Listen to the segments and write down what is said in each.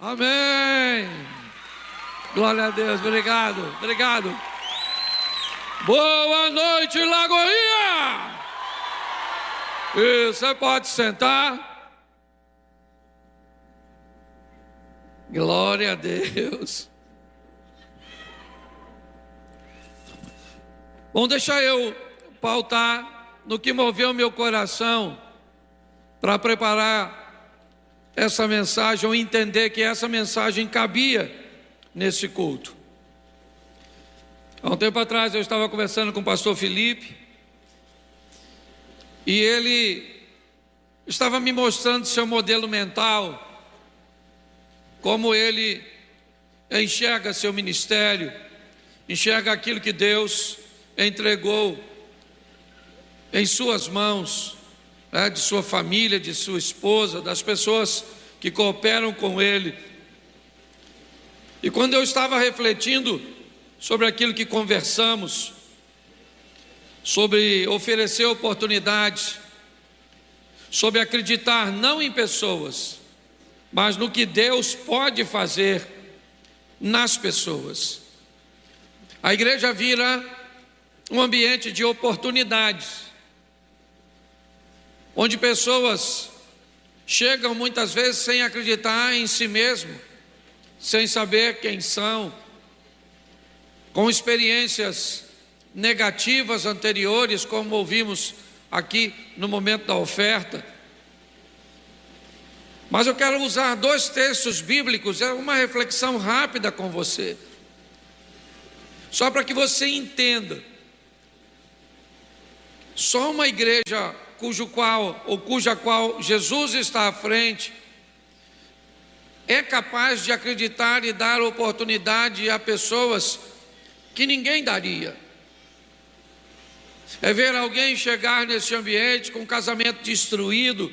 Amém. Glória a Deus, obrigado. Boa noite, Lagoinha. E você pode sentar. Glória a Deus. Bom, deixa eu pautar no que moveu meu coração para preparar essa mensagem, ou entender que essa mensagem cabia nesse culto. Há um tempo atrás eu estava conversando com o pastor Felipe, e ele estava me mostrando seu modelo mental, como ele enxerga seu ministério, enxerga aquilo que Deus entregou em suas mãos, de sua família, de sua esposa, das pessoas que cooperam com ele. E quando eu estava refletindo sobre aquilo que conversamos, sobre oferecer oportunidades, sobre acreditar não em pessoas, mas no que Deus pode fazer nas pessoas, a igreja vira um ambiente de oportunidades, onde pessoas chegam muitas vezes sem acreditar em si mesmo, sem saber quem são, com experiências negativas anteriores, como ouvimos aqui no momento da oferta. Mas eu quero usar dois textos bíblicos, é uma reflexão rápida com você, só para que você entenda. Só uma igreja cuja qual Jesus está à frente é capaz de acreditar e dar oportunidade a pessoas que ninguém daria. É ver alguém chegar nesse ambiente com o casamento destruído,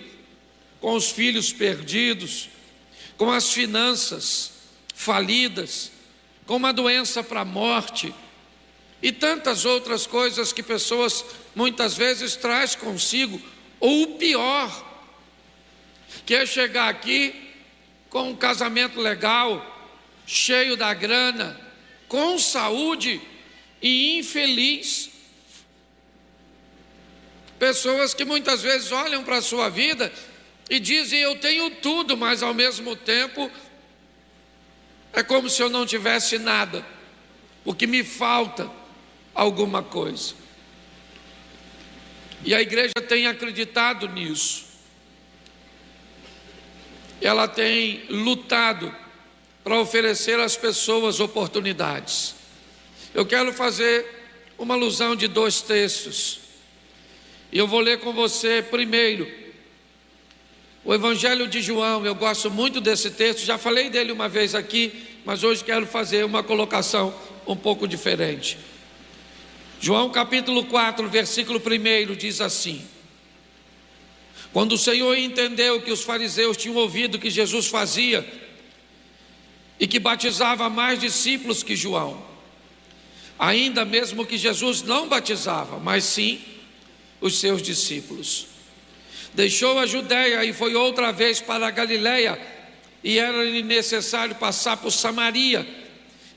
com os filhos perdidos, com as finanças falidas, com uma doença para a morte e tantas outras coisas que pessoas muitas vezes traz consigo, ou o pior, que é chegar aqui com um casamento legal, cheio da grana, com saúde e infeliz. Pessoas que muitas vezes olham para a sua vida e dizem: eu tenho tudo, mas ao mesmo tempo é como se eu não tivesse nada, porque me falta alguma coisa. E a igreja tem acreditado nisso. Ela tem lutado para oferecer às pessoas oportunidades. Eu quero fazer uma alusão de dois textos. E eu vou ler com você primeiro o Evangelho de João. Eu gosto muito desse texto, já falei dele uma vez aqui, mas hoje quero fazer uma colocação um pouco diferente. João capítulo 4, versículo 1 diz assim: quando o Senhor entendeu que os fariseus tinham ouvido que Jesus fazia e que batizava mais discípulos que João, ainda mesmo que Jesus não batizava, mas sim os seus discípulos, deixou a Judeia e foi outra vez para a Galileia, e era-lhe necessário passar por Samaria.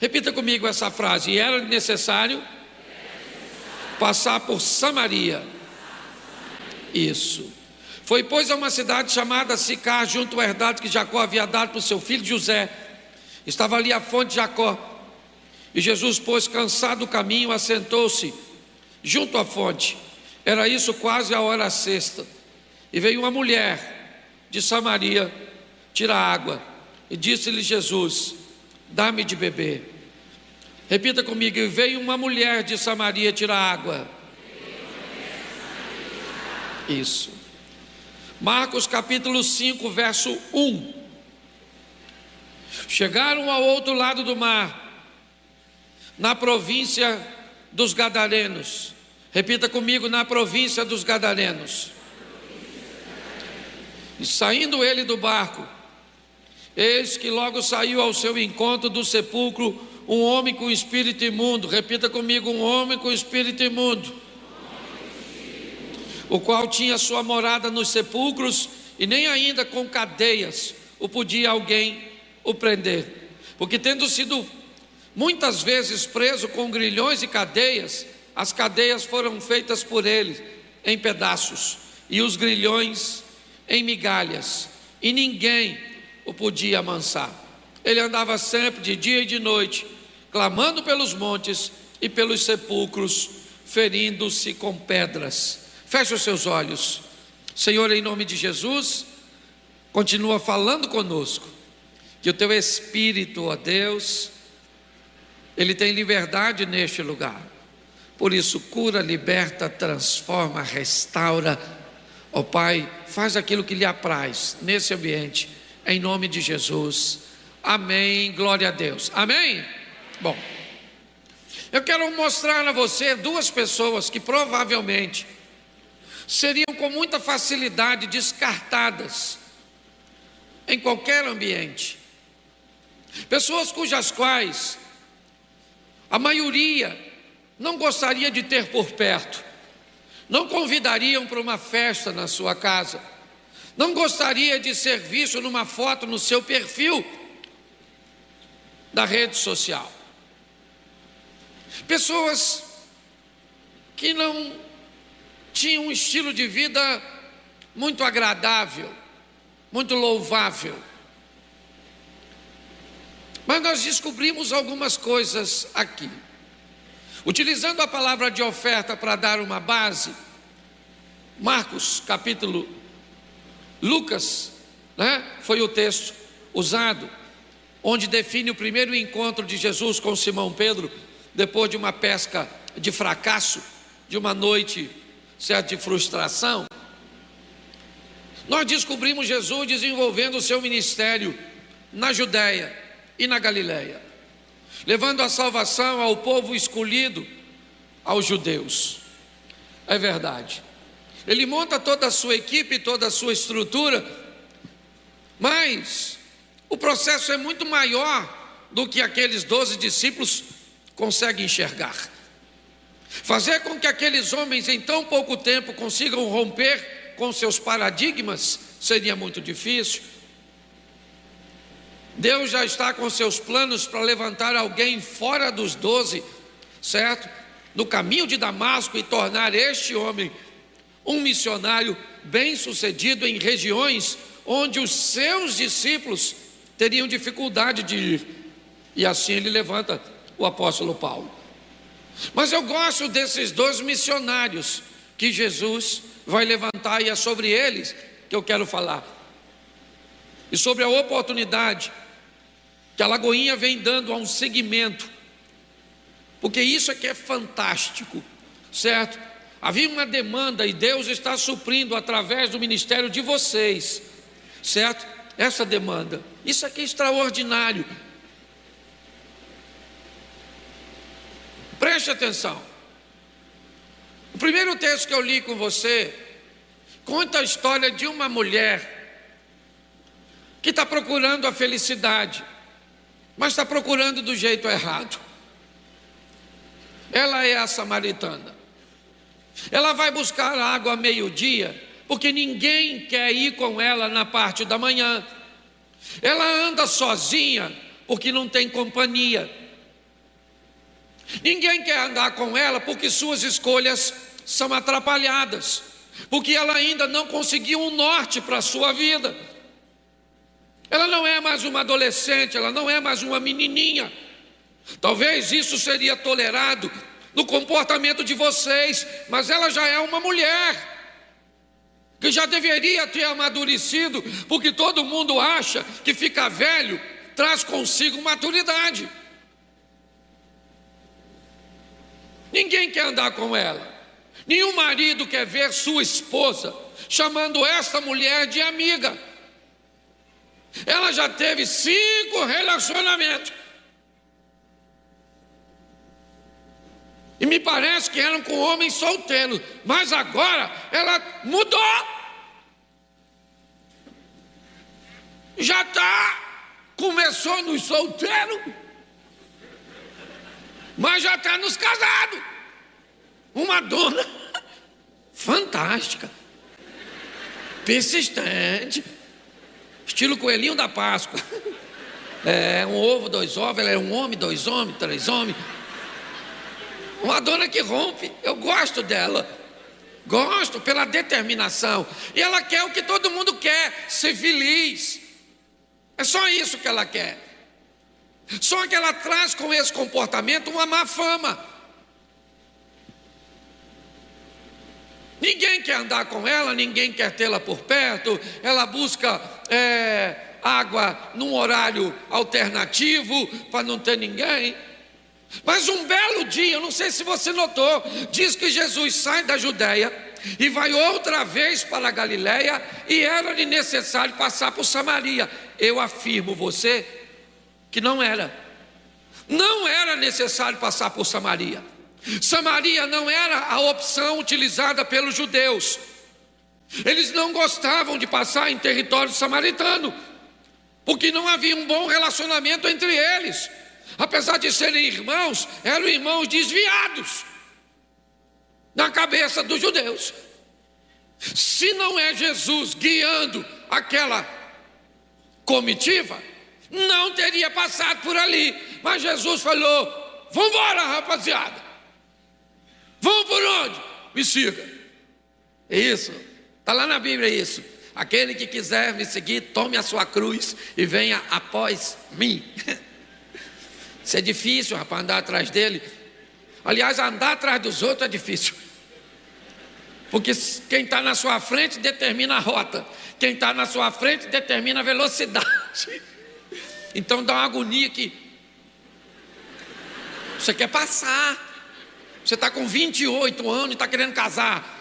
Repita comigo essa frase: e era necessário passar por Samaria. Isso. Foi, pois, a uma cidade chamada Sicar, junto ao herdade que Jacó havia dado para o seu filho José. Estava ali a fonte de Jacó. E Jesus, pois, cansado do caminho, assentou-se junto à fonte. Era isso quase a hora sexta. E veio uma mulher de Samaria tirar água. E disse-lhe Jesus: dá-me de beber. Repita comigo: e veio uma mulher de Samaria tirar água. Isso. Marcos capítulo 5, verso 1. Chegaram ao outro lado do mar, na província dos Gadarenos. Repita comigo: na província dos Gadarenos. E saindo ele do barco, eis que logo saiu ao seu encontro do sepulcro um homem com espírito imundo. Repita comigo: um homem com espírito imundo, o qual tinha sua morada nos sepulcros, e nem ainda com cadeias o podia alguém o prender, porque tendo sido muitas vezes preso com grilhões e cadeias, as cadeias foram feitas por ele em pedaços e os grilhões em migalhas, e ninguém o podia amansar. Ele andava sempre de dia e de noite, clamando pelos montes e pelos sepulcros, ferindo-se com pedras. Feche os seus olhos. Senhor, em nome de Jesus, continua falando conosco, que o teu Espírito, ó Deus, ele tem liberdade neste lugar. Por isso, cura, liberta, transforma, restaura. Ó Pai, faz aquilo que lhe apraz nesse ambiente, em nome de Jesus. Amém, glória a Deus. Amém? Bom, eu quero mostrar a você duas pessoas que provavelmente seriam com muita facilidade descartadas em qualquer ambiente. Pessoas cujas quais a maioria não gostaria de ter por perto, não convidariam para uma festa na sua casa, não gostaria de ser visto numa foto no seu perfil da rede social. Pessoas que não tinham um estilo de vida muito agradável, muito louvável. Mas nós descobrimos algumas coisas aqui. Utilizando a palavra de oferta para dar uma base, Lucas, foi o texto usado, onde define o primeiro encontro de Jesus com Simão Pedro, depois de uma pesca de fracasso, de uma noite certa de frustração. Nós descobrimos Jesus desenvolvendo o seu ministério na Judéia e na Galileia, levando a salvação ao povo escolhido, aos judeus. É verdade, ele monta toda a sua equipe, toda a sua estrutura, mas o processo é muito maior do que aqueles 12 discípulos conseguem enxergar. Fazer com que aqueles homens em tão pouco tempo consigam romper com seus paradigmas seria muito difícil. Deus já está com seus planos para levantar alguém fora dos 12, certo? No caminho de Damasco, e tornar este homem um missionário bem-sucedido em regiões onde os seus discípulos teriam dificuldade de ir. E assim ele levanta o apóstolo Paulo. Mas eu gosto desses 2 missionários que Jesus vai levantar, e é sobre eles que eu quero falar. E sobre a oportunidade que a Lagoinha vem dando a um segmento, porque isso é que é fantástico, certo? Havia uma demanda e Deus está suprindo através do ministério de vocês, certo? Essa demanda, isso aqui é extraordinário. Preste atenção. O primeiro texto que eu li com você conta a história de uma mulher que está procurando a felicidade, mas está procurando do jeito errado. Ela é a samaritana. Ela vai buscar água a meio-dia, porque ninguém quer ir com ela na parte da manhã. Ela anda sozinha, porque não tem companhia. Ninguém quer andar com ela, porque suas escolhas são atrapalhadas, porque ela ainda não conseguiu um norte para a sua vida. Ela não é mais uma adolescente, ela não é mais uma menininha. Talvez isso seria tolerado no comportamento de vocês, mas ela já é uma mulher que já deveria ter amadurecido, porque todo mundo acha que ficar velho traz consigo maturidade. Ninguém quer andar com ela. Nenhum marido quer ver sua esposa chamando esta mulher de amiga. Ela já teve 5 relacionamentos. E me parece que eram com homens solteiros. Mas agora ela mudou. Já começou nos solteiros, mas já está nos casados. Uma dona fantástica, persistente, estilo coelhinho da Páscoa. É um ovo, dois ovos, ela é um homem, dois homens, três homens. Uma dona que rompe, eu gosto dela. Gosto pela determinação. E ela quer o que todo mundo quer, ser feliz. É só isso que ela quer. Só que ela traz com esse comportamento uma má fama. Ninguém quer andar com ela, ninguém quer tê-la por perto. Ela busca água num horário alternativo para não ter ninguém. Mas um belo dia, eu não sei se você notou, diz que Jesus sai da Judéia e vai outra vez para a Galiléia, e era-lhe necessário passar por Samaria. Eu afirmo você que não era necessário passar por Samaria. Samaria não era a opção utilizada pelos judeus. Eles não gostavam de passar em território samaritano, porque não havia um bom relacionamento entre eles. Apesar de serem irmãos, eram irmãos desviados na cabeça dos judeus. Se não é Jesus guiando aquela comitiva, não teria passado por ali. Mas Jesus falou: vamos embora, rapaziada. Vamos por onde? Me siga. É isso, está lá na Bíblia isso. Aquele que quiser me seguir, tome a sua cruz e venha após mim. Isso é difícil, rapaz, andar atrás dele. Aliás, andar atrás dos outros é difícil, porque quem está na sua frente determina a rota, quem está na sua frente determina a velocidade. Então dá uma agonia que você quer passar. Você está com 28 anos e está querendo casar.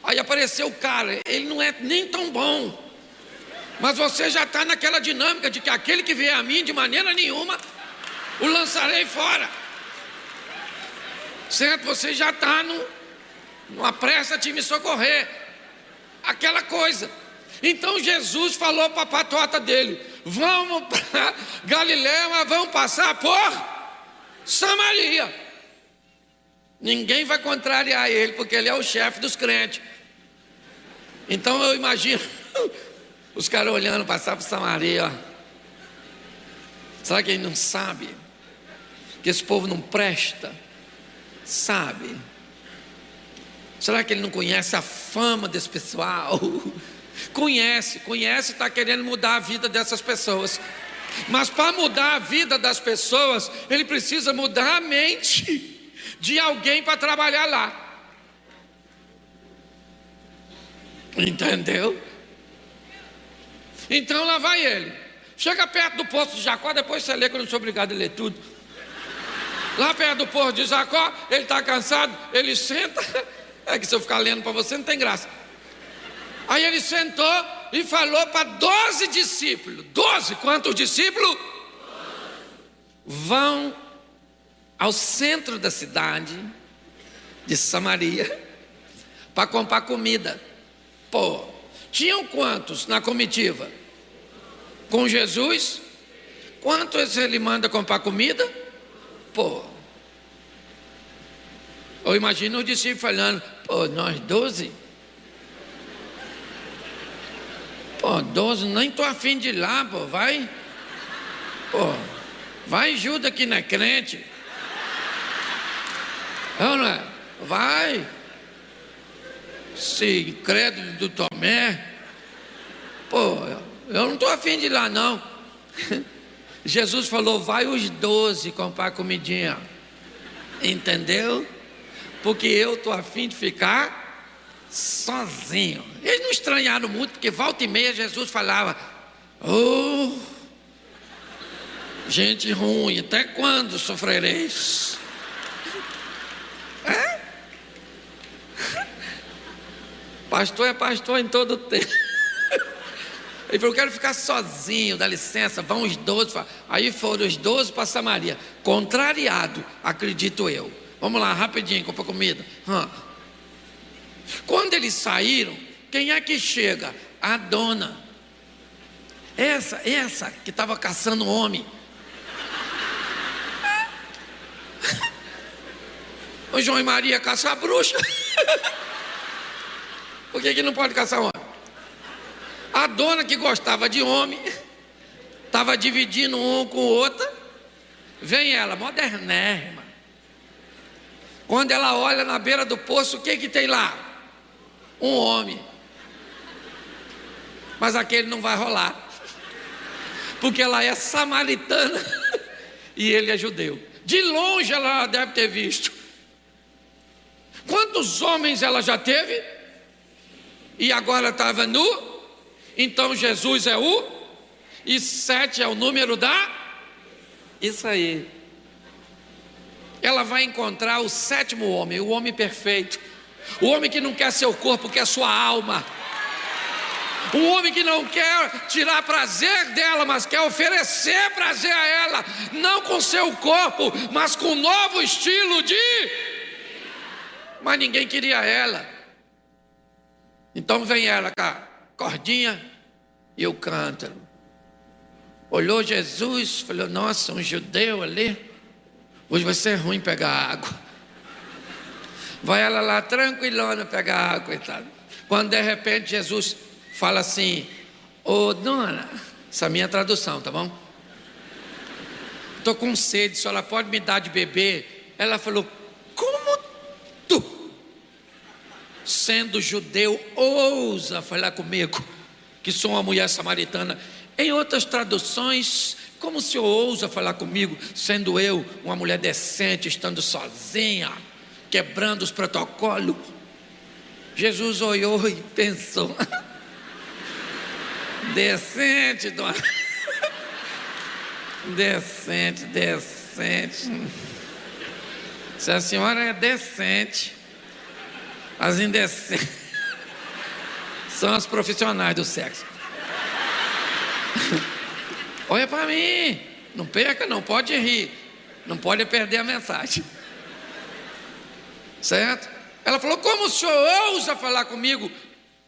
Aí apareceu o cara, ele não é nem tão bom, mas você já está naquela dinâmica de que aquele que vier a mim, de maneira nenhuma o lançarei fora. Certo? Você já está numa pressa de me socorrer. Aquela coisa. Então Jesus falou para a patota dele: vamos para Galiléia, mas vamos passar por Samaria. Ninguém vai contrariar ele, porque ele é o chefe dos crentes. Então eu imagino os caras olhando passar por Samaria, ó. Será que ele não sabe que esse povo não presta? Sabe? Será que ele não conhece a fama desse pessoal? Conhece, está querendo mudar a vida dessas pessoas. Mas para mudar a vida das pessoas, ele precisa mudar a mente de alguém para trabalhar lá. Entendeu? Então lá vai ele. Chega perto do poço de Jacó, depois você lê, que eu não sou obrigado a ler tudo. Lá perto do poço de Jacó, ele está cansado, ele senta. É que se eu ficar lendo para você não tem graça. Aí ele sentou e falou para 12 discípulos. 12, quantos discípulos? 12. Vão ao centro da cidade de Samaria para comprar comida. Pô, tinham quantos na comitiva? Com Jesus? Quantos ele manda comprar comida? Pô, eu imagino os discípulos falando: pô, nós 12? Pô, 12, nem tô afim de ir lá, pô, vai. Pô, vai Judas que não é crente. Não é? Vai. Esse incrédulo do Tomé. Pô, eu não tô afim de ir lá não. Jesus falou: vai os 12 comprar comidinha. Entendeu? Porque eu tô afim de ficar sozinho. Eles não estranharam muito, porque volta e meia Jesus falava: oh, gente ruim, até quando sofrereis? É? Pastor é pastor em todo o tempo. Ele falou: eu quero ficar sozinho, dá licença. Vão os 12. Aí foram os 12 para Samaria. Contrariado, acredito eu. Vamos lá, rapidinho, comprar comida. Quando eles saíram, quem é que chega? A dona. Essa que estava caçando homem. O João e Maria caçam a bruxa. Por que não pode caçar homem? A dona que gostava de homem estava dividindo um com o outro. Vem ela, modernérrima. Quando ela olha na beira do poço, o que tem lá? Um homem. Mas aquele não vai rolar, porque ela é samaritana e ele é judeu. De longe ela deve ter visto. Quantos homens ela já teve? E agora estava nu. Então Jesus é e 7 é o número da. Isso aí. Ela vai encontrar o 7º homem, o homem perfeito. O homem que não quer seu corpo, quer sua alma. O homem que não quer tirar prazer dela, mas quer oferecer prazer a ela. Não com seu corpo, mas com um novo estilo de. Mas ninguém queria ela. Então vem ela com a cordinha e o cântaro. Olhou Jesus, falou: nossa, um judeu ali, hoje vai ser ruim pegar água. Vai ela lá tranquilona pegar água e tal. Quando de repente Jesus fala assim: ô dona, essa é a minha tradução, tá bom? Estou com sede, a senhora pode me dar de beber? Ela falou: como tu, sendo judeu, ousa falar comigo, que sou uma mulher samaritana? Em outras traduções, como o senhor ousa falar comigo, sendo eu uma mulher decente, estando sozinha, quebrando os protocolos? Jesus olhou e pensou: decente, dona. Decente. Se a senhora é decente, as indecentes são as profissionais do sexo. Olha para mim, não perca, não pode rir, não pode perder a mensagem, certo? Ela falou: como o senhor ousa falar comigo,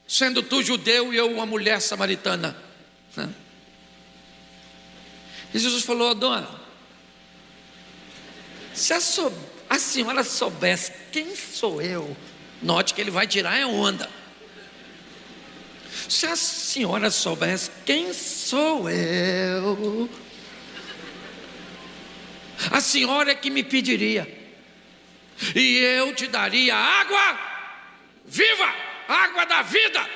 sendo tu judeu e eu uma mulher samaritana? E Jesus falou: dona, se a senhora soubesse quem sou eu, note que ele vai tirar a onda. Se a senhora soubesse quem sou eu, a senhora é que me pediria, e eu te daria água viva, água da vida.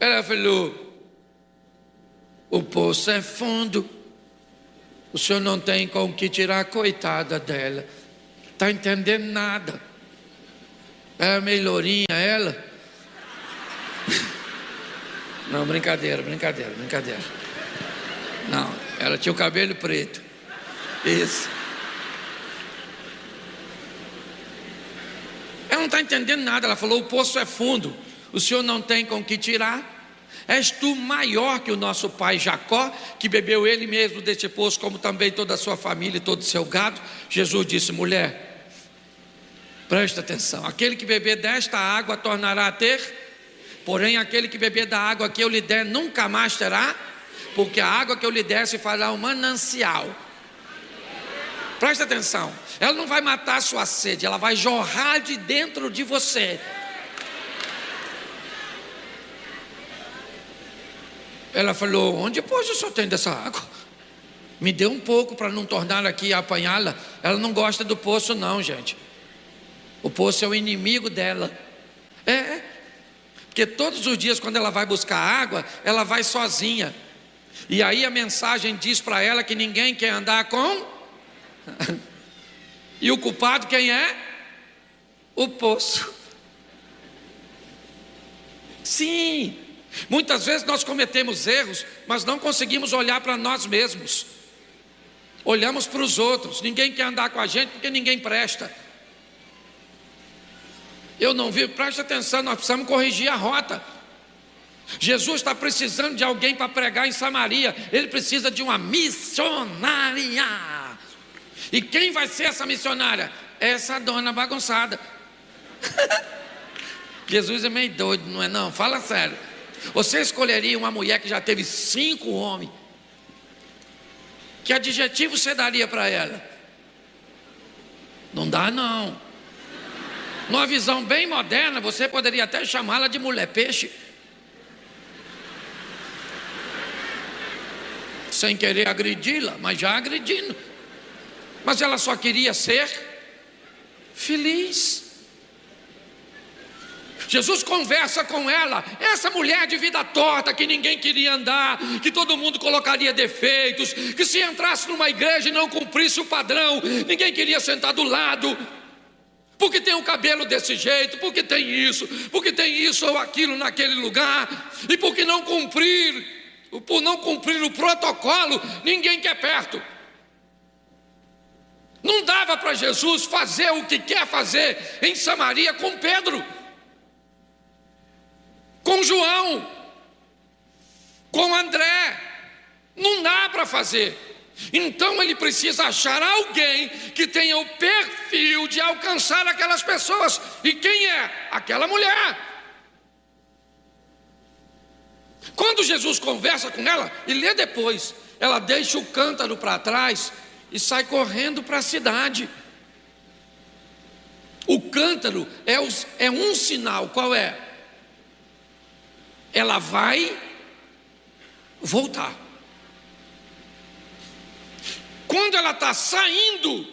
Ela falou: o poço é fundo, o senhor não tem com que tirar, coitada dela, está entendendo nada. É meio lourinha ela. Não, brincadeira. Não, ela tinha o cabelo preto. Isso. Ela não está entendendo nada. Ela falou: o poço é fundo, o senhor não tem com que tirar. És tu maior que o nosso pai Jacó, que bebeu ele mesmo deste poço, como também toda a sua família e todo o seu gado? Jesus disse: mulher, presta atenção, aquele que beber desta água tornará a ter, porém aquele que beber da água que eu lhe der nunca mais terá, porque a água que eu lhe der se fará um manancial. Presta atenção, ela não vai matar a sua sede, ela vai jorrar de dentro de você. Ela falou: onde depois o senhor tem dessa água? Me dê um pouco para não tornar aqui a apanhá-la. Ela não gosta do poço não, gente. O poço é o inimigo dela. Porque todos os dias quando ela vai buscar água, ela vai sozinha. E aí a mensagem diz para ela que ninguém quer andar com. E o culpado quem é? O poço. Sim, muitas vezes nós cometemos erros, mas não conseguimos olhar para nós mesmos. Olhamos para os outros. Ninguém quer andar com a gente porque ninguém presta. Eu não vi, preste atenção, nós precisamos corrigir a rota. Jesus está precisando de alguém para pregar em Samaria. Ele precisa de uma missionária. E quem vai ser essa missionária? Essa dona bagunçada. Jesus é meio doido, não é não? Fala sério. Você escolheria uma mulher que já teve 5 homens? Que adjetivo você daria para ela? Não dá não. Numa visão bem moderna, você poderia até chamá-la de mulher peixe. sem querer agredi-la, mas já agredindo. Mas ela só queria ser feliz. Jesus conversa com ela, essa mulher de vida torta, que ninguém queria andar, que todo mundo colocaria defeitos, que se entrasse numa igreja e não cumprisse o padrão, ninguém queria sentar do lado, porque tem o cabelo desse jeito, porque tem isso ou aquilo naquele lugar, e por não cumprir o protocolo, ninguém quer perto. Não dava para Jesus fazer o que quer fazer em Samaria com Pedro, com João, com André. Não dá para fazer. Então ele precisa achar alguém que tenha o perfil de alcançar aquelas pessoas. E quem é? Aquela mulher. Quando Jesus conversa com ela, e lê depois, ela deixa o cântaro para trás e sai correndo para a cidade. O cântaro é um sinal. Qual é? Ela vai voltar. Quando ela está saindo,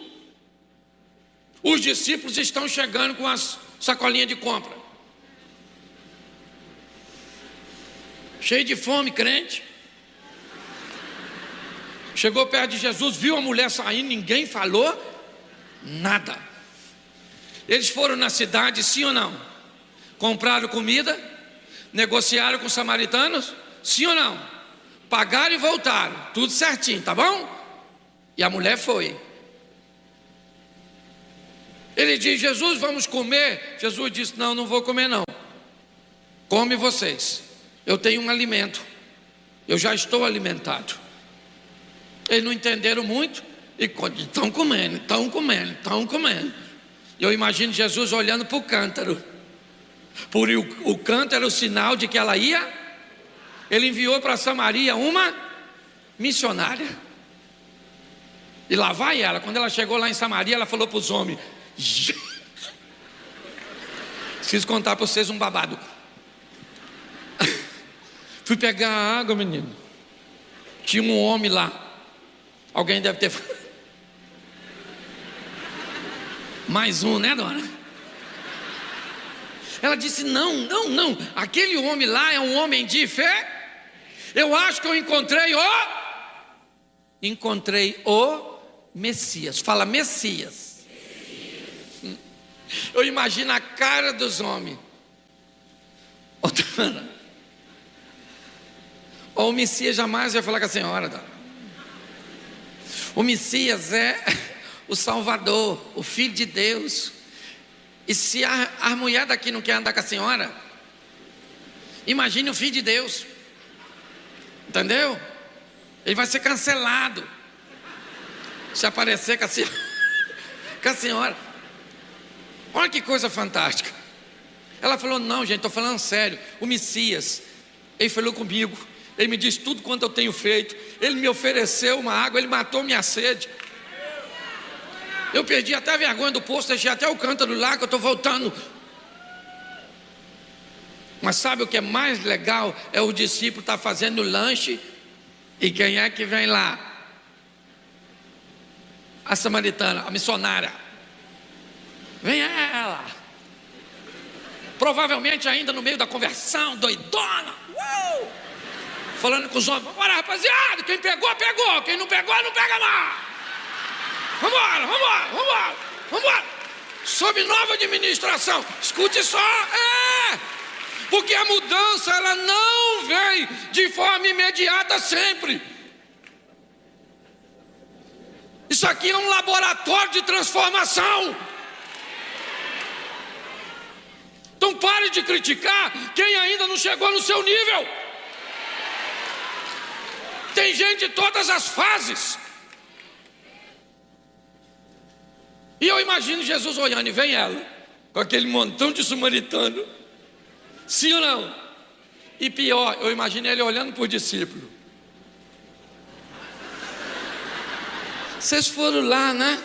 os discípulos estão chegando com as sacolinhas de compra, cheio de fome, crente. Chegou perto de Jesus, viu a mulher saindo, ninguém falou nada. Eles foram na cidade, sim ou não? Compraram comida, negociaram com os samaritanos, sim ou não? Pagaram e voltaram, tudo certinho, tá bom? E a mulher foi. Ele diz: Jesus, vamos comer. Jesus disse: não, não vou comer não. Come vocês, eu tenho um alimento, eu já estou alimentado. Eles não entenderam muito e estão comendo. Eu imagino Jesus olhando para o cântaro, porque o cântaro era o sinal de que ela ia. Ele enviou para Samaria uma missionária, e lá vai ela. Quando ela chegou lá em Samaria, ela falou para os homens: preciso contar para vocês um babado. Fui pegar a água, menino, tinha um homem lá. Alguém deve ter mais um, né, dona? Ela disse: não, aquele homem lá é um homem de fé. Eu acho que eu encontrei o Messias. Fala Messias. Eu imagino a cara dos homens. O Messias jamais vai falar com a senhora, dona. O Messias é o Salvador, o Filho de Deus. E se a mulher daqui não quer andar com a senhora, imagine o Filho de Deus. Entendeu? Ele vai ser cancelado se aparecer com a senhora. Olha que coisa fantástica. Ela falou: não, gente, estou falando sério. O Messias, ele falou comigo, ele me disse tudo quanto eu tenho feito, ele me ofereceu uma água, ele matou minha sede. Eu perdi até a vergonha do poço, deixei até o cântaro lá, que eu estou voltando. Mas sabe o que é mais legal? É o discípulo estar fazendo lanche, e quem é que vem lá? A samaritana, a missionária. Vem ela, provavelmente ainda no meio da conversão, doidona, falando com os homens: vambora, rapaziada, quem pegou, pegou, quem não pegou, não pega mais. Vambora. Sob nova administração. Escute só, porque a mudança, ela não vem de forma imediata sempre. Isso aqui é um laboratório de transformação. Então pare de criticar quem ainda não chegou no seu nível. Tem gente de todas as fases. E eu imagino Jesus olhando, e vem ela, com aquele montão de samaritano. Sim ou não? E pior, eu imagino ele olhando para o discípulo. Vocês foram lá, né?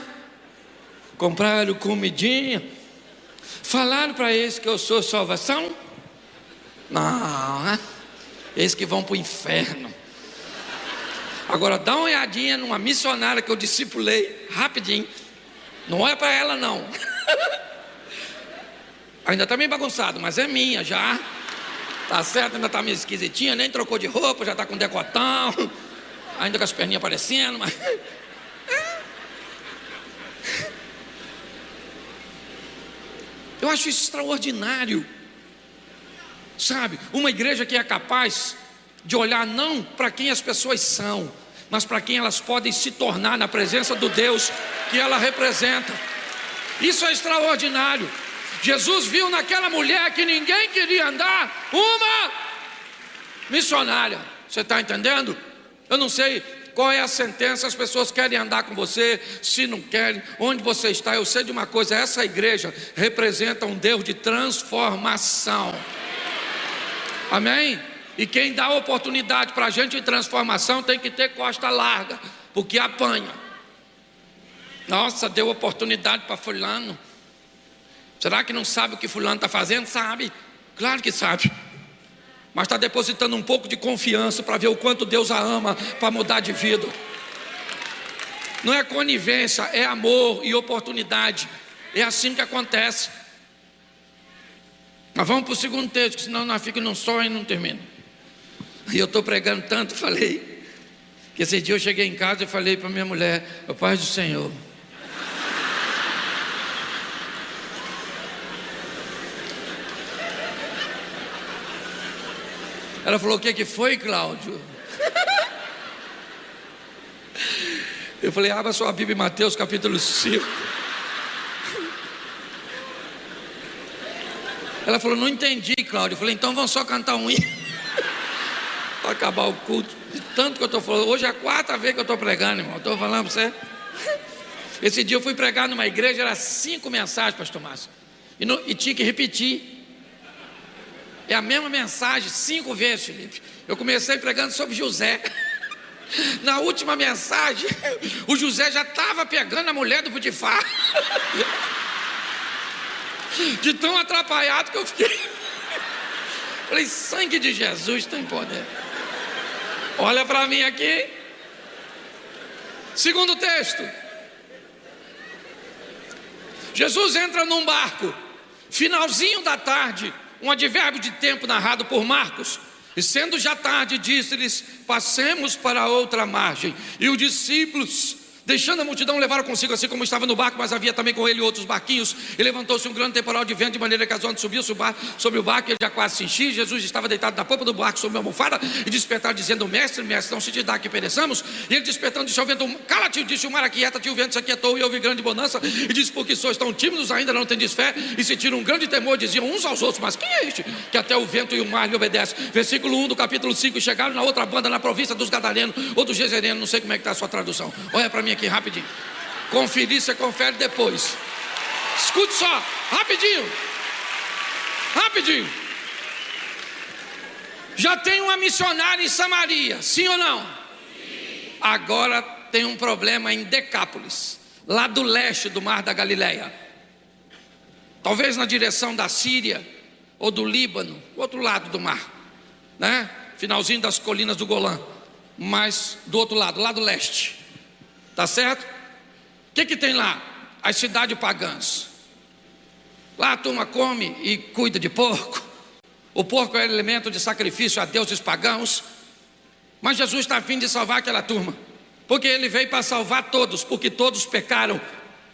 Compraram comidinha, falaram para eles que eu sou salvação? Não, né? Eles que vão para o inferno. Agora dá uma olhadinha numa missionária que eu discipulei rapidinho. Não olha para ela não. Ainda está meio bagunçado, mas é minha já. Tá certo, ainda está meio esquisitinha, nem trocou de roupa, já está com decotão, ainda com as perninhas aparecendo, mas... Eu acho isso extraordinário. Sabe, uma igreja que é capaz de olhar não para quem as pessoas são, mas para quem elas podem se tornar na presença do Deus que ela representa. Isso é extraordinário. Jesus viu naquela mulher que ninguém queria andar, uma missionária. Você está entendendo? Eu não sei qual é a sentença, as pessoas querem andar com você, se não querem, onde você está. Eu sei de uma coisa, essa igreja representa um Deus de transformação. Amém? E quem dá oportunidade para a gente em transformação tem que ter costa larga, porque apanha. Nossa, deu oportunidade para fulano. Será que não sabe o que fulano está fazendo? Sabe, claro que sabe. Mas está depositando um pouco de confiança para ver o quanto Deus a ama, para mudar de vida. Não é conivência, é amor e oportunidade. É assim que acontece. Mas vamos para o segundo texto, senão nós ficamos num só e não termina. E eu estou pregando tanto, falei, que esse dia eu cheguei em casa e falei para minha mulher: a paz do Senhor. Ela falou: o que foi, Cláudio? Eu falei: abra sua Bíblia em Mateus capítulo 5. Ela falou: não entendi, Cláudio. Eu falei: então vamos só cantar um hino para acabar o culto. De tanto que eu estou falando, hoje é a 4ª vez que eu estou pregando, irmão. Estou falando para você. Esse dia eu fui pregar numa igreja, era 5 mensagens, pastor Márcio, e tinha que repetir. É a mesma mensagem 5 vezes, Felipe. Eu comecei pregando sobre José. Na última mensagem, o José já estava pegando a mulher do Potifar. De tão atrapalhado que eu fiquei. Falei: sangue de Jesus tem poder. Olha para mim aqui. Segundo texto. Jesus entra num barco, finalzinho da tarde. Um advérbio de tempo narrado por Marcos. E sendo já tarde, disse-lhes: passemos para a outra margem. E os discípulos, deixando a multidão, levaram consigo, assim como estava no barco, mas havia também com ele outros barquinhos. E levantou-se um grande temporal de vento, de maneira que as ondas subiam sobre o barco, e ele já quase se enchia. Jesus estava deitado na popa do barco sobre uma almofada, e despertaram, dizendo: mestre, não se te dá que pereçamos? E ele despertando, disse ao vento: cala-te, disse o mar: aquieta-te. O vento se aquietou, e houve grande bonança. E disse: porque sois tão tímidos, ainda não tendes fé? E sentiram um grande temor, diziam uns aos outros: mas quem é este que até o vento e o mar lhe obedecem? Versículo 1 do capítulo 5. Chegaram na outra banda, na província dos Gadarenos ou dos Gezerenos. Não sei como é que está a sua tradução. Olha para mim aqui rapidinho. Conferir, você confere depois. Escute só, rapidinho. Já tem uma missionária em Samaria, sim ou não? Sim. Agora tem um problema em Decápolis, lá do leste do mar da Galileia. Talvez na direção da Síria ou do Líbano, outro lado do mar, né? Finalzinho das colinas do Golã, mas do outro lado, lá do leste. Tá certo? O que tem lá? As cidades pagãs. Lá a turma come e cuida de porco. O porco é elemento de sacrifício a deuses pagãos. Mas Jesus está a fim de salvar aquela turma, porque ele veio para salvar todos, porque todos pecaram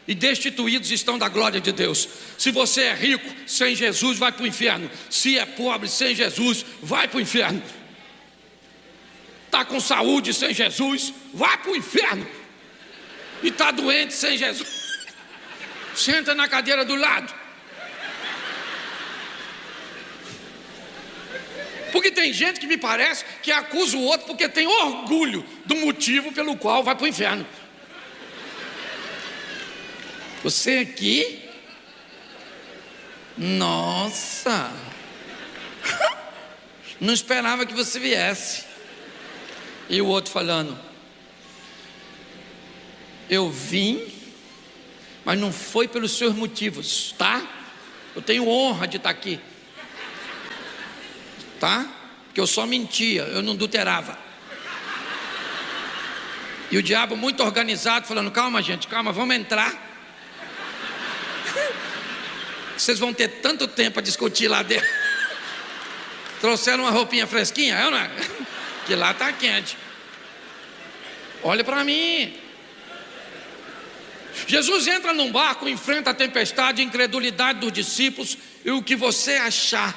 e destituídos estão da glória de Deus. Se você é rico, sem Jesus vai para o inferno. Se é pobre, sem Jesus, vai para o inferno. Está com saúde, sem Jesus, vai para o inferno. E está doente, sem Jesus, senta na cadeira do lado. Porque tem gente que me parece que acusa o outro porque tem orgulho do motivo pelo qual vai para o inferno. Você aqui? Nossa, não esperava que você viesse. E o outro falando: eu vim, mas não foi pelos seus motivos, tá? Eu tenho honra de estar aqui, tá? Porque eu só mentia, eu não adulterava. E o diabo muito organizado, falando: calma gente, calma, vamos entrar. Vocês vão ter tanto tempo a discutir lá dentro. Trouxeram uma roupinha fresquinha, é ou não é? Que lá está quente. Olha para mim. Jesus entra num barco, enfrenta a tempestade, a incredulidade dos discípulos e o que você achar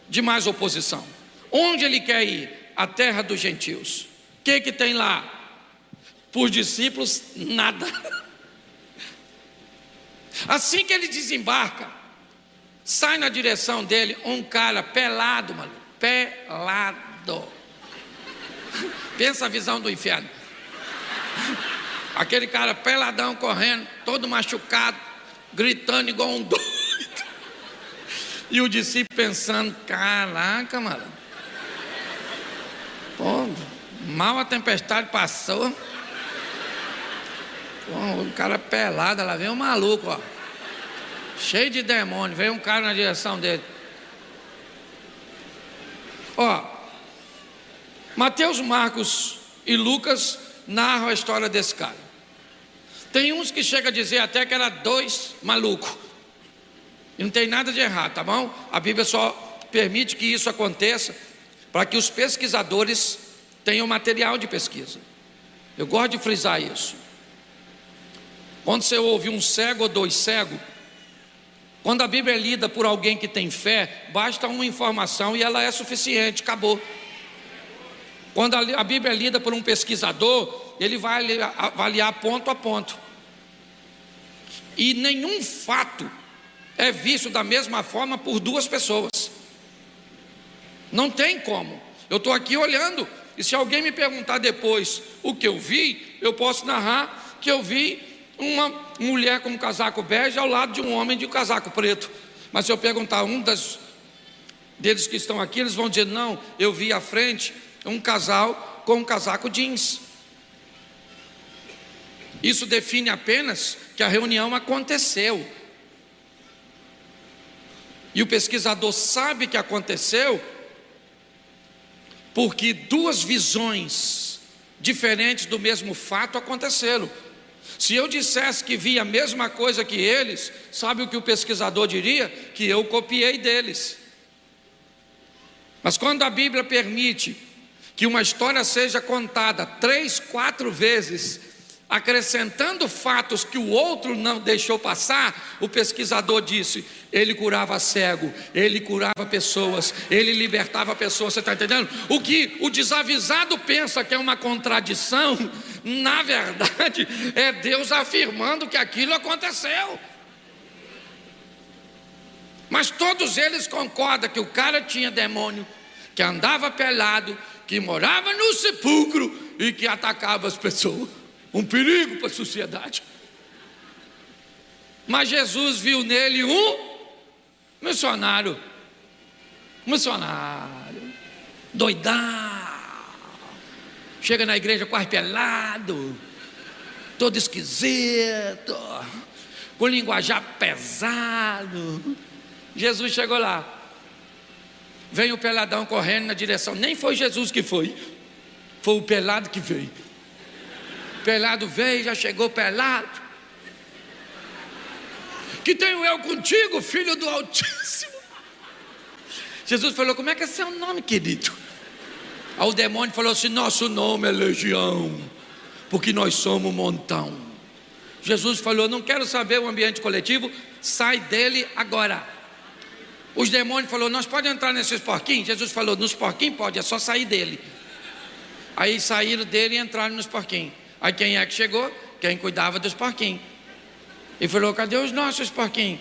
de mais oposição. Onde ele quer ir? A terra dos gentios. O que tem lá? Para os discípulos, nada. Assim que ele desembarca, sai na direção dele um cara pelado, maluco, pelado. Pensa a visão do inferno. Aquele cara peladão correndo, todo machucado, gritando igual um doido. E o discípulo pensando: caraca, mano. Pô, mal a tempestade passou. Pô, o cara pelado, lá vem um maluco, ó, cheio de demônio. Veio um cara na direção dele. Ó, Mateus, Marcos e Lucas narram a história desse cara. Tem uns que chegam a dizer até que era dois malucos. E não tem nada de errado, tá bom? A Bíblia só permite que isso aconteça para que os pesquisadores tenham material de pesquisa. Eu gosto de frisar isso. Quando você ouve um cego ou dois cegos, quando a Bíblia é lida por alguém que tem fé, basta uma informação e ela é suficiente, acabou. Quando a Bíblia é lida por um pesquisador, ele vai avaliar ponto a ponto. E nenhum fato é visto da mesma forma por duas pessoas. Não tem como. Eu estou aqui olhando, e se alguém me perguntar depois o que eu vi, eu posso narrar que eu vi uma mulher com um casaco bege ao lado de um homem de um casaco preto. Mas se eu perguntar a um deles que estão aqui, eles vão dizer: não, eu vi à frente um casal com um casaco jeans. Isso define apenas que a reunião aconteceu. E o pesquisador sabe que aconteceu porque duas visões diferentes do mesmo fato aconteceram. Se eu dissesse que vi a mesma coisa que eles, sabe o que o pesquisador diria? Que eu copiei deles. Mas quando a Bíblia permite que uma história seja contada 3, 4 vezes, acrescentando fatos que o outro não deixou passar, o pesquisador disse: ele curava cego, ele curava pessoas, ele libertava pessoas. Você está entendendo? O que o desavisado pensa que é uma contradição, na verdade é Deus afirmando que aquilo aconteceu. Mas todos eles concordam que o cara tinha demônio, que andava pelado, que morava no sepulcro e que atacava as pessoas. Um perigo para a sociedade. Mas Jesus viu nele um missionário. Doidão. Chega na igreja quase pelado, todo esquisito, com linguajar pesado. Jesus chegou lá. Vem o peladão correndo na direção. Nem foi Jesus que foi o pelado que veio. O pelado veio, já chegou pelado. Que tenho eu contigo, filho do Altíssimo? Jesus falou: como é que é seu nome, querido? Aí o demônio falou assim: nosso nome é Legião, porque nós somos um montão. Jesus falou: não quero saber o ambiente coletivo, sai dele agora. Os demônios falaram: nós podemos entrar nesses porquinhos? Jesus falou: nos porquinhos pode, é só sair dele. Aí saíram dele e entraram nos porquinhos. Aí quem é que chegou? Quem cuidava dos porquinhos. E falou: cadê os nossos porquinhos?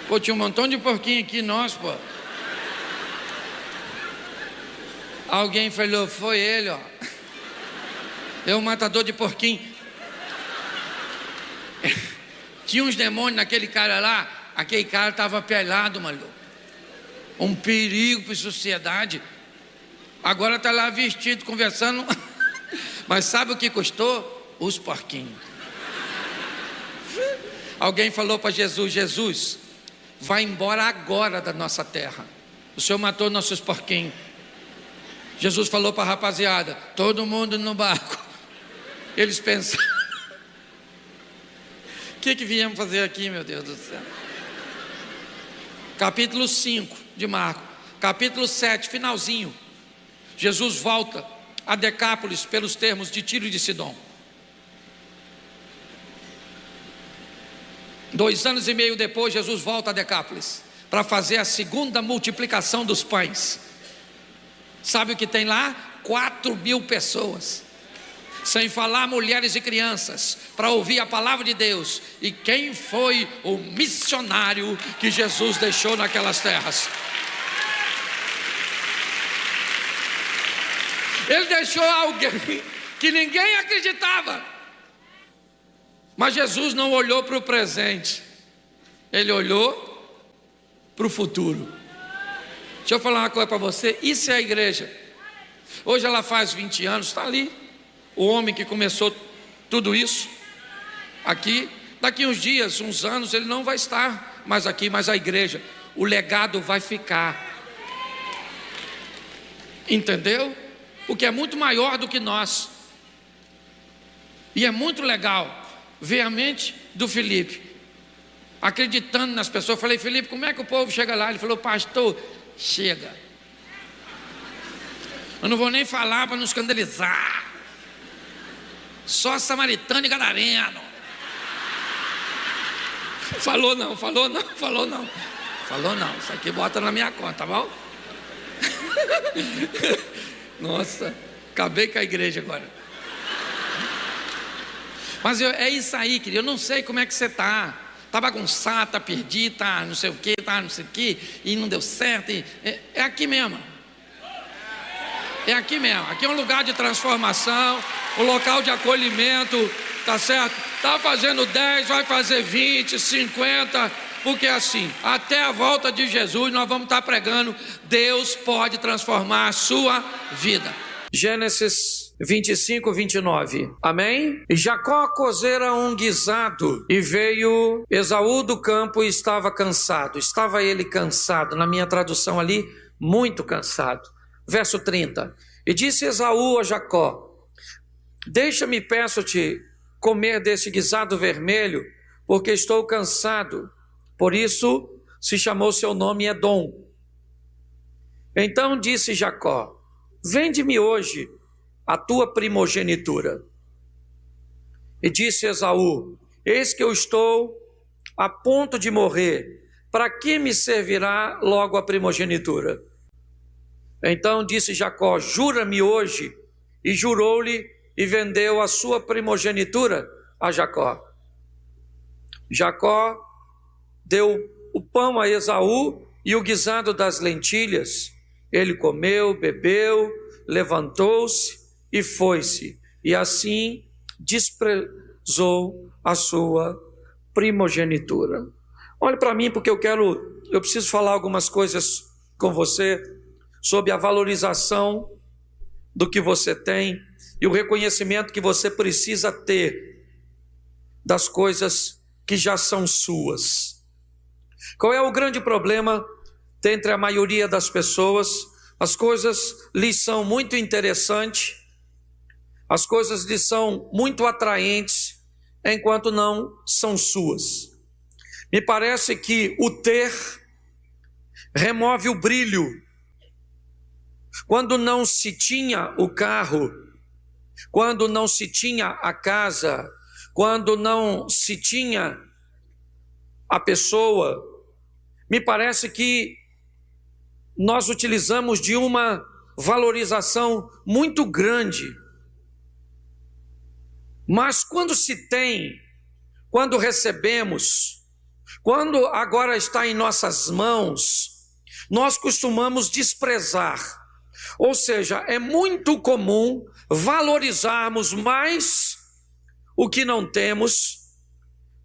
Pô, tinha um montão de porquinho aqui, nós, pô. Alguém falou: foi ele, ó. É um matador de porquinho. Tinha uns demônios naquele cara lá. Aquele cara estava pelado, maluco. Um perigo para a sociedade. Agora está lá vestido, conversando. Mas sabe o que custou? Os porquinhos. Alguém falou para Jesus: Jesus, vai embora agora da nossa terra. O Senhor matou nossos porquinhos. Jesus falou para a rapaziada: todo mundo no barco. Eles pensaram: o que viemos fazer aqui, meu Deus do céu? Capítulo 5 de Marcos, capítulo 7, finalzinho. Jesus volta a Decápolis pelos termos de Tiro e de Sidom. 2 anos e meio depois, Jesus volta a Decápolis para fazer a segunda multiplicação dos pães. Sabe o que tem lá? 4.000 pessoas, sem falar mulheres e crianças, para ouvir a palavra de Deus. E quem foi o missionário que Jesus deixou naquelas terras? Ele deixou alguém que ninguém acreditava. Mas Jesus não olhou para o presente, ele olhou para o futuro. Deixa eu falar uma coisa para você: isso é a igreja. Hoje ela faz 20 anos, está ali o homem que começou tudo isso aqui. Daqui uns dias, uns anos, ele não vai estar mais aqui, mas a igreja, o legado vai ficar. Entendeu? Porque é muito maior do que nós. E é muito legal ver a mente do Felipe acreditando nas pessoas. Eu falei: Felipe, como é que o povo chega lá? Ele falou: pastor, chega. Eu não vou nem falar para não escandalizar. Só samaritano e gadareno. Falou não. Isso aqui bota na minha conta, tá bom? Nossa, acabei com a igreja agora. Mas é isso aí, querido. Eu não sei como é que você está. Está bagunçado, está perdido, está não sei o que, está não sei o que, e não deu certo. É aqui mesmo. É aqui mesmo. Aqui é um lugar de transformação, um local de acolhimento, tá certo? Está fazendo 10, vai fazer 20, 50, porque assim, até a volta de Jesus nós vamos estar pregando: Deus pode transformar a sua vida. Gênesis 25, 29. Amém? Jacó cozera um guisado e veio Esaú do campo e estava cansado. Estava ele cansado, na minha tradução ali, muito cansado. Verso 30. E disse Esaú a Jacó: deixa-me, peço-te, comer desse guisado vermelho, porque estou cansado. Por isso se chamou seu nome Edom. Então disse Jacó: vende-me hoje a tua primogenitura. E disse Esaú: eis que eu estou a ponto de morrer, para que me servirá logo a primogenitura? Então disse Jacó: jura-me hoje. E jurou-lhe, e vendeu a sua primogenitura a Jacó. Jacó deu o pão a Esaú e o guisado das lentilhas. Ele comeu, bebeu, levantou-se e foi-se, e assim desprezou a sua primogenitura. Olhe para mim, porque eu preciso falar algumas coisas com você sobre a valorização do que você tem e o reconhecimento que você precisa ter das coisas que já são suas. Qual é o grande problema entre a maioria das pessoas? As coisas lhes são muito interessantes, as coisas lhes são muito atraentes, enquanto não são suas. Me parece que o ter remove o brilho. Quando não se tinha o carro, quando não se tinha a casa, quando não se tinha a pessoa, me parece que nós utilizamos de uma valorização muito grande. Mas quando se tem, quando recebemos, quando agora está em nossas mãos, nós costumamos desprezar. Ou seja, é muito comum valorizarmos mais o que não temos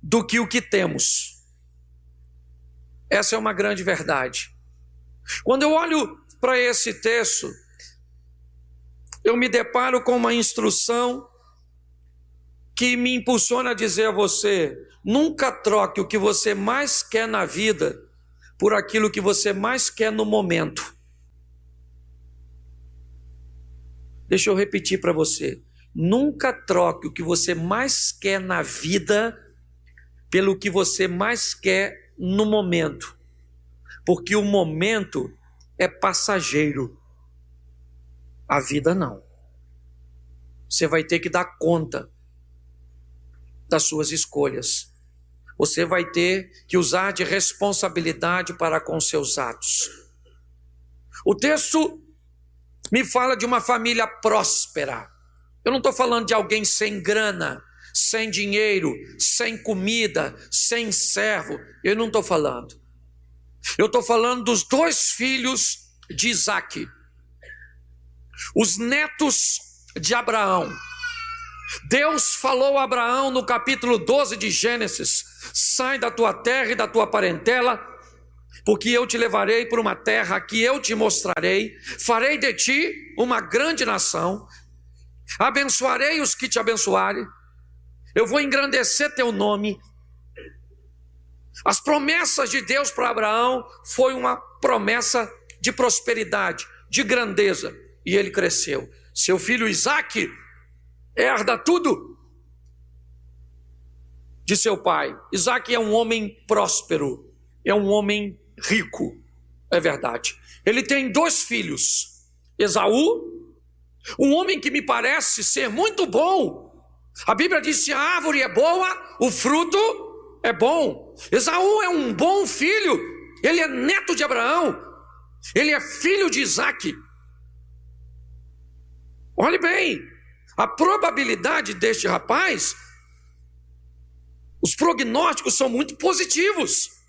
do que o que temos. Essa é uma grande verdade. Quando eu olho para esse texto, eu me deparo com uma instrução que me impulsiona a dizer a você: nunca troque o que você mais quer na vida por aquilo que você mais quer no momento. Deixa eu repetir para você. Nunca troque o que você mais quer na vida pelo que você mais quer no momento. Porque o momento é passageiro. A vida não. Você vai ter que dar conta das suas escolhas. Você vai ter que usar de responsabilidade para com seus atos. O texto me fala de uma família próspera. Eu não estou falando de alguém sem grana, sem dinheiro, sem comida, sem servo. Eu não estou falando. Eu estou falando dos 2 filhos de Isaque, os netos de Abraão. Deus falou a Abraão no capítulo 12 de Gênesis: sai da tua terra e da tua parentela, porque eu te levarei por uma terra que eu te mostrarei, farei de ti uma grande nação, abençoarei os que te abençoarem, eu vou engrandecer teu nome. As promessas de Deus para Abraão foi uma promessa de prosperidade, de grandeza, e ele cresceu. Seu filho Isaque herda tudo de seu pai. Isaque é um homem próspero, é um homem rico, é verdade. Ele tem 2 filhos, Esaú, um homem que me parece ser muito bom. A Bíblia diz: se a árvore é boa, o fruto é bom. Esaú é um bom filho, ele é neto de Abraão, ele é filho de Isaque. Olhe bem, a probabilidade deste rapaz, os prognósticos são muito positivos.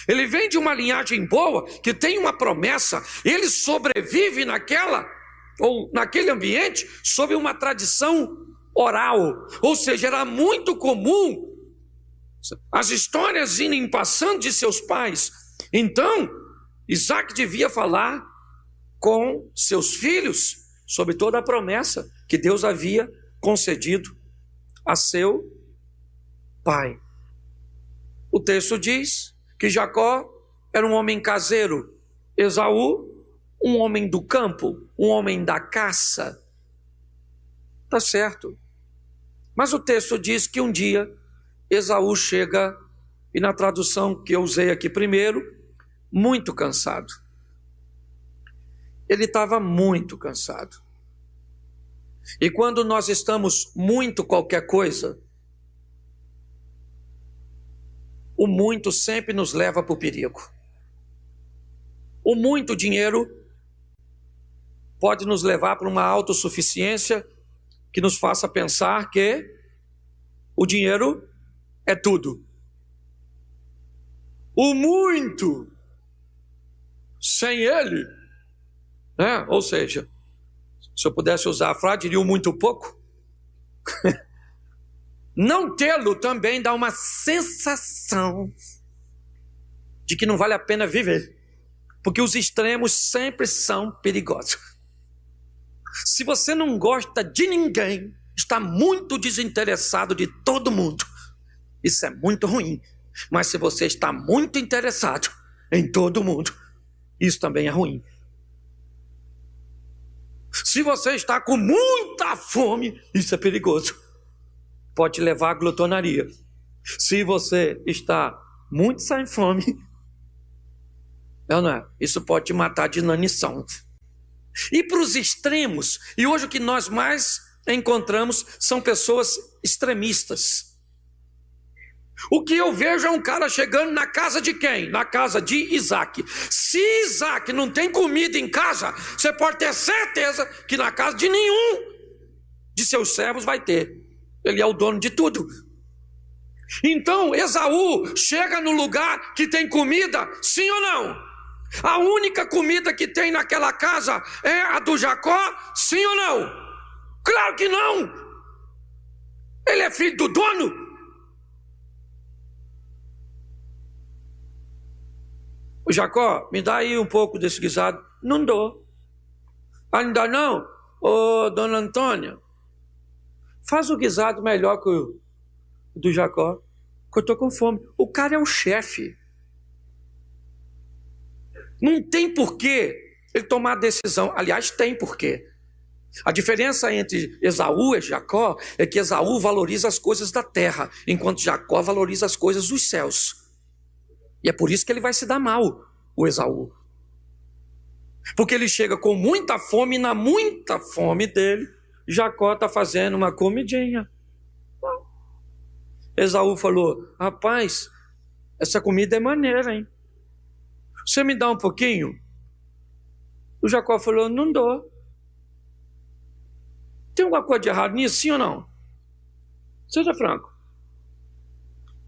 Ele vem de uma linhagem boa, que tem uma promessa, ele sobrevive naquele ambiente sob uma tradição oral, ou seja, era muito comum as histórias irem passando de seus pais. Então, Isaque devia falar com seus filhos sobre toda a promessa que Deus havia concedido a seu pai. O texto diz que Jacó era um homem caseiro, Esaú, um homem do campo, um homem da caça. Tá certo. Mas o texto diz que um dia Esaú chega, e na tradução que eu usei aqui primeiro, muito cansado. Ele estava muito cansado. E quando nós estamos muito qualquer coisa, o muito sempre nos leva para o perigo. O muito dinheiro pode nos levar para uma autossuficiência que nos faça pensar que o dinheiro é tudo. O muito, sem ele, né? Ou seja, se eu pudesse usar a frase, diria o muito pouco. Não tê-lo também dá uma sensação de que não vale a pena viver, porque os extremos sempre são perigosos. Se você não gosta de ninguém, está muito desinteressado de todo mundo. Isso é muito ruim. Mas se você está muito interessado em todo mundo, isso também é ruim. Se você está com muita fome, isso é perigoso. Pode te levar à glutonaria. Se você está muito sem fome, não é? Isso pode te matar de inanição. E para os extremos, e hoje o que nós mais encontramos são pessoas extremistas. O que eu vejo é um cara chegando na casa de quem? Na casa de Isaque. Se Isaque não tem comida em casa, você pode ter certeza que na casa de nenhum de seus servos vai ter. Ele é o dono de tudo. Então Esaú chega no lugar que tem comida, sim ou não? A única comida que tem naquela casa é a do Jacó, sim ou não? Claro que não. Ele é filho do dono. O Jacó, me dá aí um pouco desse guisado. Não dou. Ainda não? Ô, dona Antônia, faz o guisado melhor que o do Jacó, que eu estou com fome. O cara é o chefe. Não tem porquê ele tomar decisão. Aliás, tem porquê. A diferença entre Esaú e Jacó é que Esaú valoriza as coisas da terra, enquanto Jacó valoriza as coisas dos céus. E é por isso que ele vai se dar mal, o Esaú. Porque ele chega com muita fome, e na muita fome dele, Jacó está fazendo uma comidinha. Esaú falou: rapaz, essa comida é maneira, hein? Você me dá um pouquinho? O Jacó falou: não dou. Tem alguma coisa de errado nisso, sim ou não? Seja franco.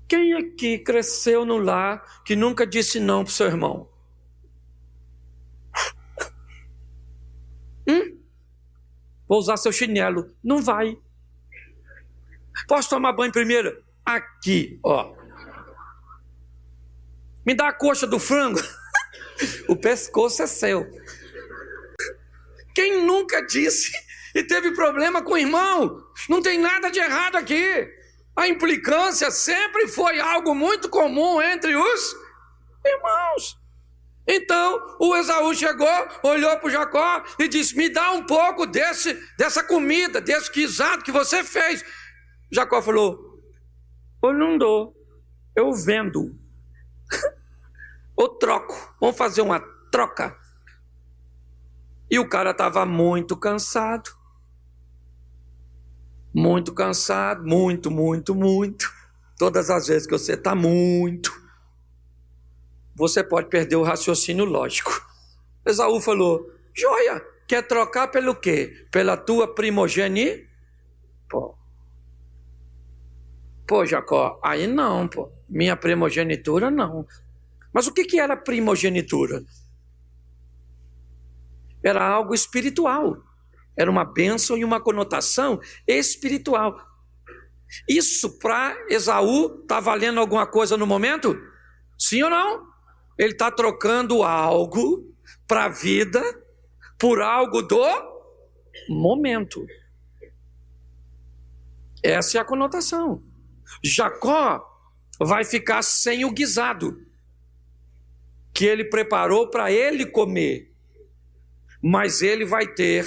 Quem aqui cresceu no lar que nunca disse não para o seu irmão? Vou usar seu chinelo. Não vai. Posso tomar banho primeiro? Aqui, ó. Me dá a coxa do frango. O pescoço é seu. Quem nunca disse e teve problema com o irmão? Não tem nada de errado aqui. A implicância sempre foi algo muito comum entre os irmãos. Então, o Esaú chegou, olhou para o Jacó e disse: me dá um pouco dessa comida, desse guisado que você fez. Jacó falou: eu não dou, eu vendo. Ou troco, vamos fazer uma troca. E o cara estava muito cansado. Muito cansado, muito. Todas as vezes que você está muito, você pode perder o raciocínio lógico. Esaú falou: joia, quer trocar pelo quê? Pela tua primogenia? Pô, Jacó, aí não, pô. Minha primogenitura não. Mas o que era primogenitura? Era algo espiritual. Era uma bênção e uma conotação espiritual. Isso para Esaú está valendo alguma coisa no momento? Sim ou não? Ele está trocando algo para a vida por algo do momento. Essa é a conotação. Jacó vai ficar sem o guisado que ele preparou para ele comer, mas ele vai ter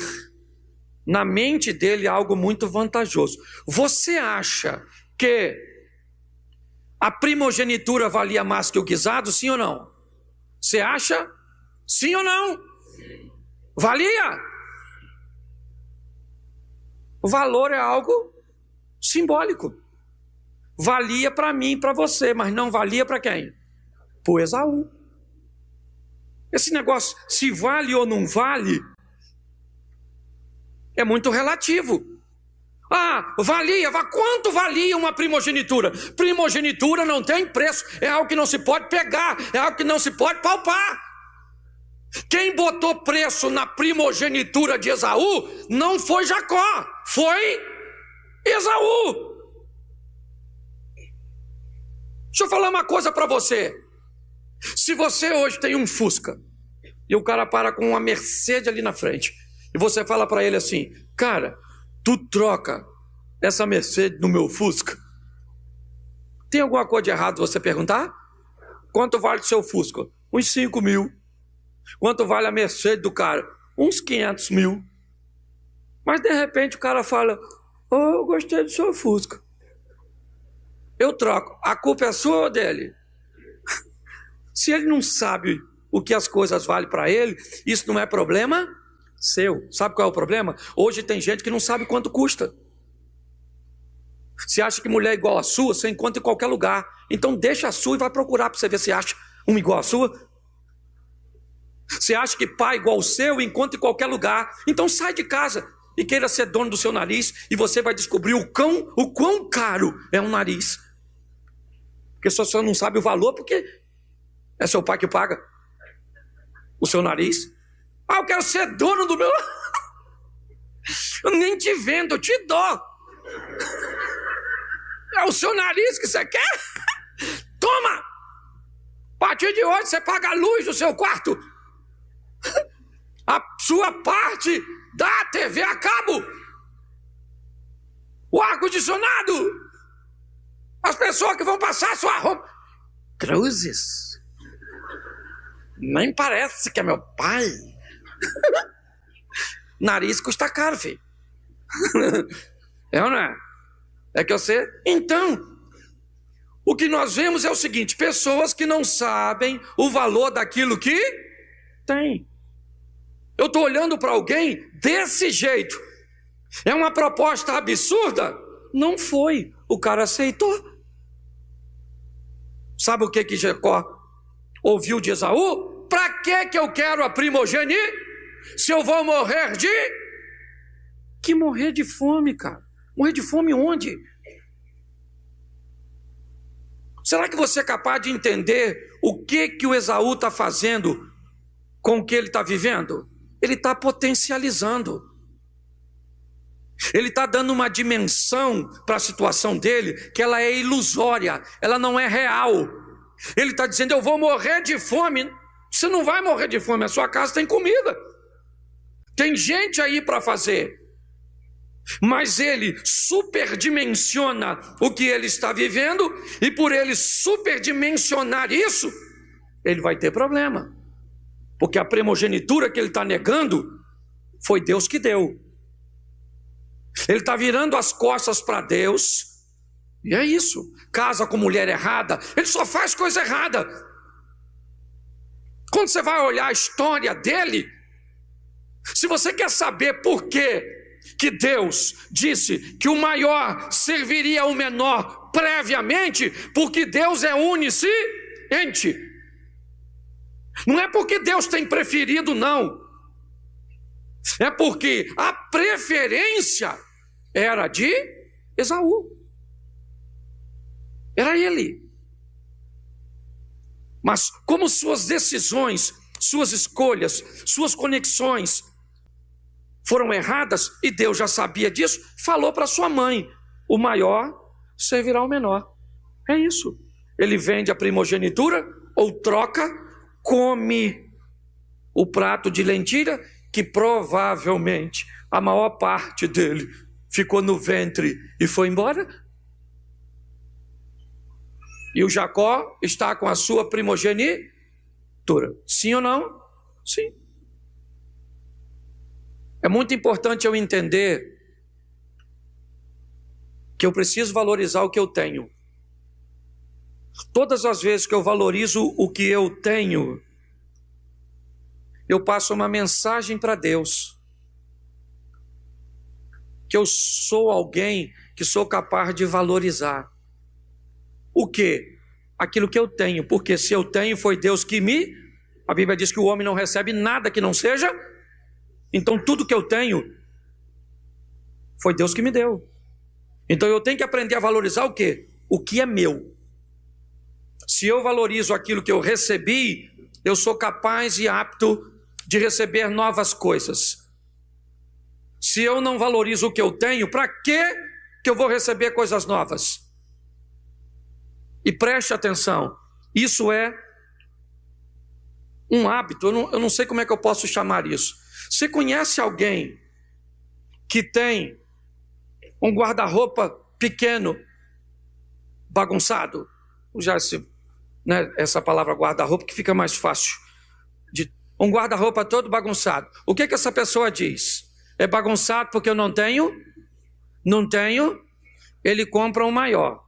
na mente dele algo muito vantajoso. Você acha que a primogenitura valia mais que o guisado, sim ou não? Você acha? Sim ou não? Valia? O valor é algo simbólico. Valia para mim e para você, mas não valia para quem? Para o Esaú. Esse negócio, se vale ou não vale, é muito relativo. Valia, quanto valia uma primogenitura? Primogenitura não tem preço, é algo que não se pode pegar, é algo que não se pode palpar. Quem botou preço na primogenitura de Esaú não foi Jacó, foi Esaú. Deixa eu falar uma coisa para você. Se você hoje tem um Fusca e o cara para com uma Mercedes ali na frente e você fala para ele assim: cara, tu troca essa Mercedes no meu Fusca? Tem alguma coisa de errado você perguntar? Quanto vale o seu Fusca? Uns 5 mil. Quanto vale a Mercedes do cara? Uns 500 mil. Mas de repente o cara fala: eu gostei do seu Fusca, eu troco. A culpa é sua ou dele? Se ele não sabe o que as coisas valem para ele, isso não é problema seu. Sabe qual é o problema? Hoje tem gente que não sabe quanto custa. Você acha que mulher é igual a sua, você encontra em qualquer lugar. Então deixa a sua e vai procurar para você ver se acha uma igual a sua. Você acha que pai é igual ao seu, encontra em qualquer lugar. Então sai de casa e queira ser dono do seu nariz, e você vai descobrir o quão caro é um nariz. Porque só não sabe o valor porque é seu pai que paga o seu nariz. Eu quero ser dono do meu... Eu nem te vendo, eu te dou. É o seu nariz que você quer? Toma! A partir de hoje você paga a luz do seu quarto, a sua parte da TV a cabo, o ar-condicionado, as pessoas que vão passar a sua roupa. Cruzes, nem parece que é meu pai. Nariz custa caro, filho. É ou não é? É que você... Então, o que nós vemos é o seguinte: pessoas que não sabem o valor daquilo que tem. Eu estou olhando para alguém desse jeito. É uma proposta absurda? Não foi. O cara aceitou. Sabe o que Jacó ouviu de Esaú? Para que eu quero a primogênita se eu vou morrer de... Que morrer de fome, cara? Morrer de fome onde? Será que você é capaz de entender o que o Esaú está fazendo com o que ele está vivendo? Ele está potencializando. Ele está dando uma dimensão para a situação dele que ela é ilusória, ela não é real. Ele está dizendo: eu vou morrer de fome. Você não vai morrer de fome, a sua casa tem comida. Tem gente aí para fazer. Mas ele superdimensiona o que ele está vivendo, e por ele superdimensionar isso, ele vai ter problema. Porque a primogenitura que ele está negando, foi Deus que deu. Ele está virando as costas para Deus, e é isso. Casa com mulher errada, ele só faz coisa errada. Quando você vai olhar a história dele, se você quer saber por que Deus disse que o maior serviria ao menor previamente, porque Deus é onisciente. Não é porque Deus tem preferido, não. É porque a preferência era de Esaú. Era ele. Mas como suas decisões, suas escolhas, suas conexões foram erradas, e Deus já sabia disso, falou para sua mãe: o maior servirá ao menor. É isso. Ele vende a primogenitura, ou troca, come o prato de lentilha, que provavelmente a maior parte dele ficou no ventre e foi embora. E o Jacó está com a sua primogenitura. Sim ou não? Sim. É muito importante eu entender que eu preciso valorizar o que eu tenho. Todas as vezes que eu valorizo o que eu tenho, eu passo uma mensagem para Deus, que eu sou alguém que sou capaz de valorizar. O quê? Aquilo que eu tenho, porque se eu tenho, foi Deus que me... A Bíblia diz que o homem não recebe nada que não seja... Então tudo que eu tenho, foi Deus que me deu. Então eu tenho que aprender a valorizar o quê? O que é meu. Se eu valorizo aquilo que eu recebi, eu sou capaz e apto de receber novas coisas. Se eu não valorizo o que eu tenho, para que eu vou receber coisas novas? E preste atenção, isso é um hábito, eu não sei como é que eu posso chamar isso. Você conhece alguém que tem um guarda-roupa pequeno, bagunçado? Já essa palavra guarda-roupa que fica mais fácil. Um guarda-roupa todo bagunçado. O que essa pessoa diz? É bagunçado porque eu não tenho? Não tenho? Ele compra um maior.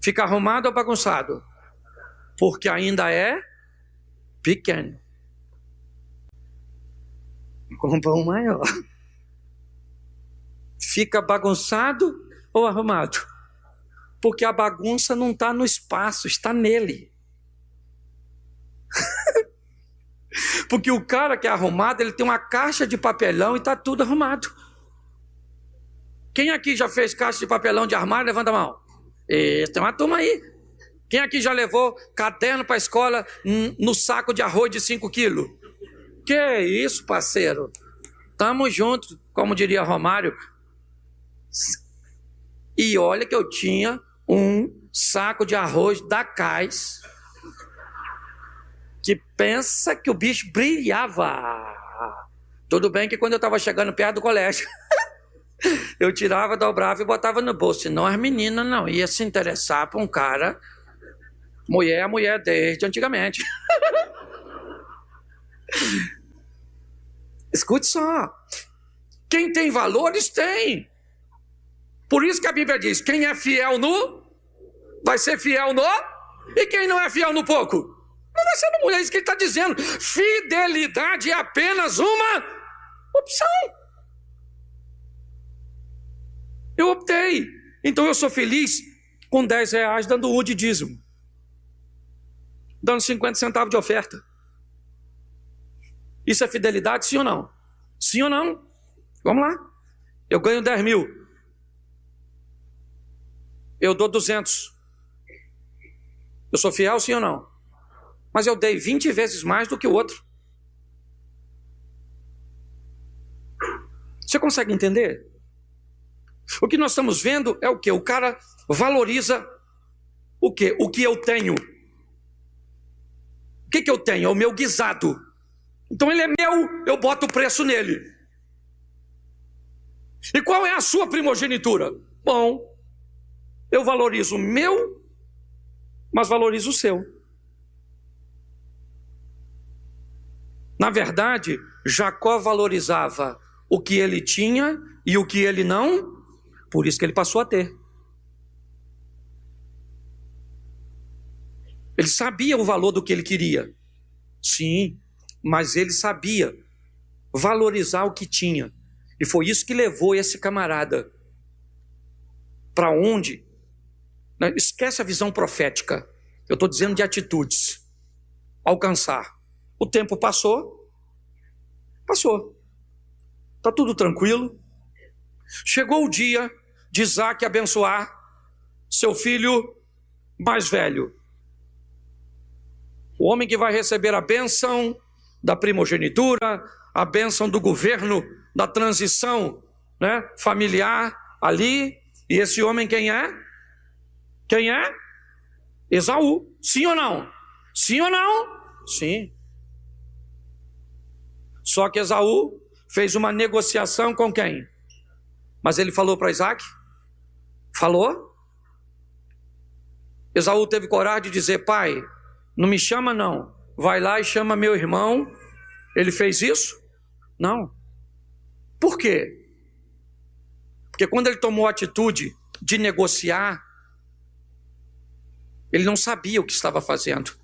Fica arrumado ou bagunçado? Porque ainda é pequeno. Compra um maior. Fica bagunçado ou arrumado? Porque a bagunça não está no espaço, está nele. Porque o cara que é arrumado, ele tem uma caixa de papelão e está tudo arrumado. Quem aqui já fez caixa de papelão de armário? Levanta a mão. Tem uma turma aí. Quem aqui já levou caderno para a escola no saco de arroz de 5 quilos? Que isso, parceiro? Tamo junto, como diria Romário. E olha que eu tinha um saco de arroz da Cais, que pensa que o bicho brilhava. Tudo bem que quando eu estava chegando perto do colégio, eu tirava, dobrava e botava no bolso. Senão as meninas não iam se interessar por um cara. Mulher é mulher desde antigamente. Escute só. Quem tem valores tem. Por isso que a Bíblia diz: quem é fiel no, vai ser fiel no, e quem não é fiel no pouco, não vai ser no muito. É isso que ele está dizendo. Fidelidade é apenas uma opção. Eu optei. Então eu sou feliz com R$10 dando de dízimo, dando 50 centavos de oferta. Isso é fidelidade, sim ou não? Sim ou não? Vamos lá. Eu ganho 10 mil. Eu dou 200. Eu sou fiel, sim ou não? Mas eu dei 20 vezes mais do que o outro. Você consegue entender? O que nós estamos vendo é o quê? O cara valoriza o quê? O que eu tenho. O que eu tenho? É o meu guisado. Então ele é meu, eu boto o preço nele. E qual é a sua primogenitura? Bom, eu valorizo o meu, mas valorizo o seu. Na verdade, Jacó valorizava o que ele tinha e o que ele não, por isso que ele passou a ter. Ele sabia o valor do que ele queria. Sim, mas ele sabia valorizar o que tinha. E foi isso que levou esse camarada para onde? Esquece a visão profética. Eu estou dizendo de atitudes. Alcançar. O tempo passou. Passou. Está tudo tranquilo. Chegou o dia de Isaac abençoar seu filho mais velho. O homem que vai receber a bênção da primogenitura, a bênção do governo, da transição, né, familiar ali. E esse homem quem é? Quem é? Esaú. Sim ou não? Sim ou não? Sim. Só que Esaú fez uma negociação com quem? Mas ele falou para Isaac? Falou? Esaú teve coragem de dizer: pai, não me chama não, vai lá e chama meu irmão. Ele fez isso? Não. Por quê? Porque quando ele tomou a atitude de negociar, ele não sabia o que estava fazendo.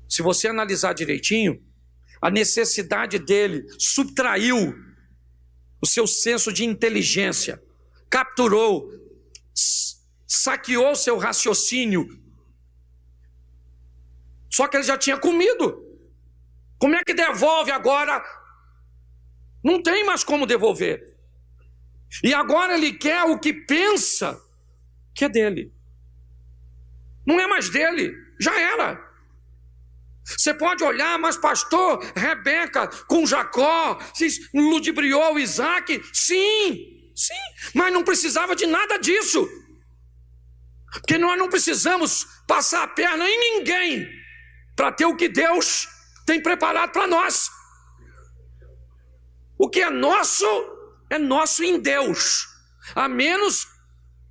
Se você analisar direitinho, a necessidade dele subtraiu o seu senso de inteligência, capturou, saqueou seu raciocínio. Só que ele já tinha comido. Como é que devolve agora? Não tem mais como devolver. E agora ele quer o que pensa que é dele. Não é mais dele, já era. Você pode olhar, mas pastor, Rebeca com Jacó ludibriou Isaac. Sim, mas não precisava de nada disso. Porque nós não precisamos passar a perna em ninguém para ter o que Deus tem preparado para nós. O que é nosso em Deus, a menos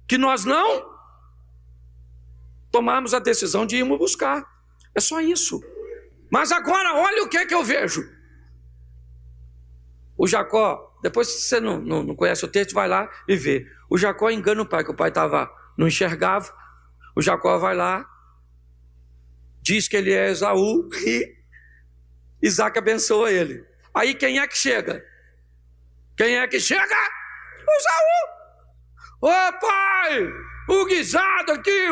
que nós não tomarmos a decisão de irmos buscar. É só isso. Mas agora olha o que é que eu vejo. O Jacó, depois se você não conhece o texto, vai lá e vê. O Jacó engana o pai, que o pai não enxergava. O Jacó vai lá, diz que ele é Esaú e Isaac abençoa ele. Aí quem é que chega? Quem é que chega? O Esaú. Ô pai, o guisado aqui,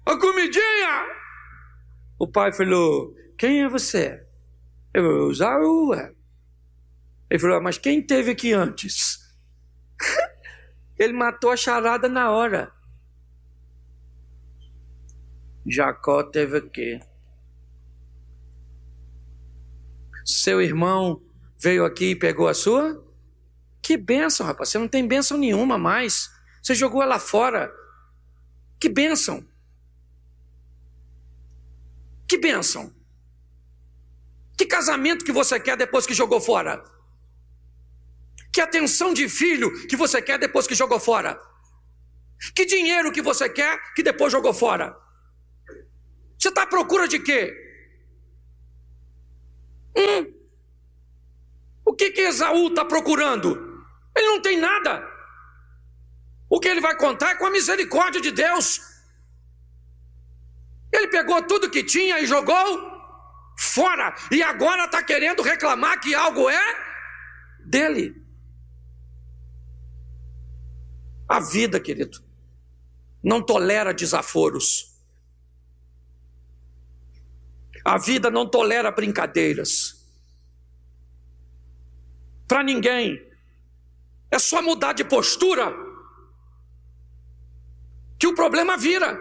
a comidinha. O pai falou: quem é você? Eu falei: Esaú. Ele falou: mas quem teve aqui antes? Ele matou a charada na hora. Jacó teve aqui. Seu irmão veio aqui e pegou a sua? Que bênção, rapaz. Você não tem bênção nenhuma mais. Você jogou ela fora. Que bênção. Que bênção. Que casamento que você quer depois que jogou fora? Que atenção de filho que você quer depois que jogou fora? Que dinheiro que você quer que depois jogou fora? Você está à procura de quê? que Esaú está procurando? Ele não tem nada. O que ele vai contar é com a misericórdia de Deus. Ele pegou tudo que tinha e jogou fora, e agora está querendo reclamar que algo é dele. A vida, querido, não tolera desaforos. A vida não tolera brincadeiras. Para ninguém. É só mudar de postura que o problema vira.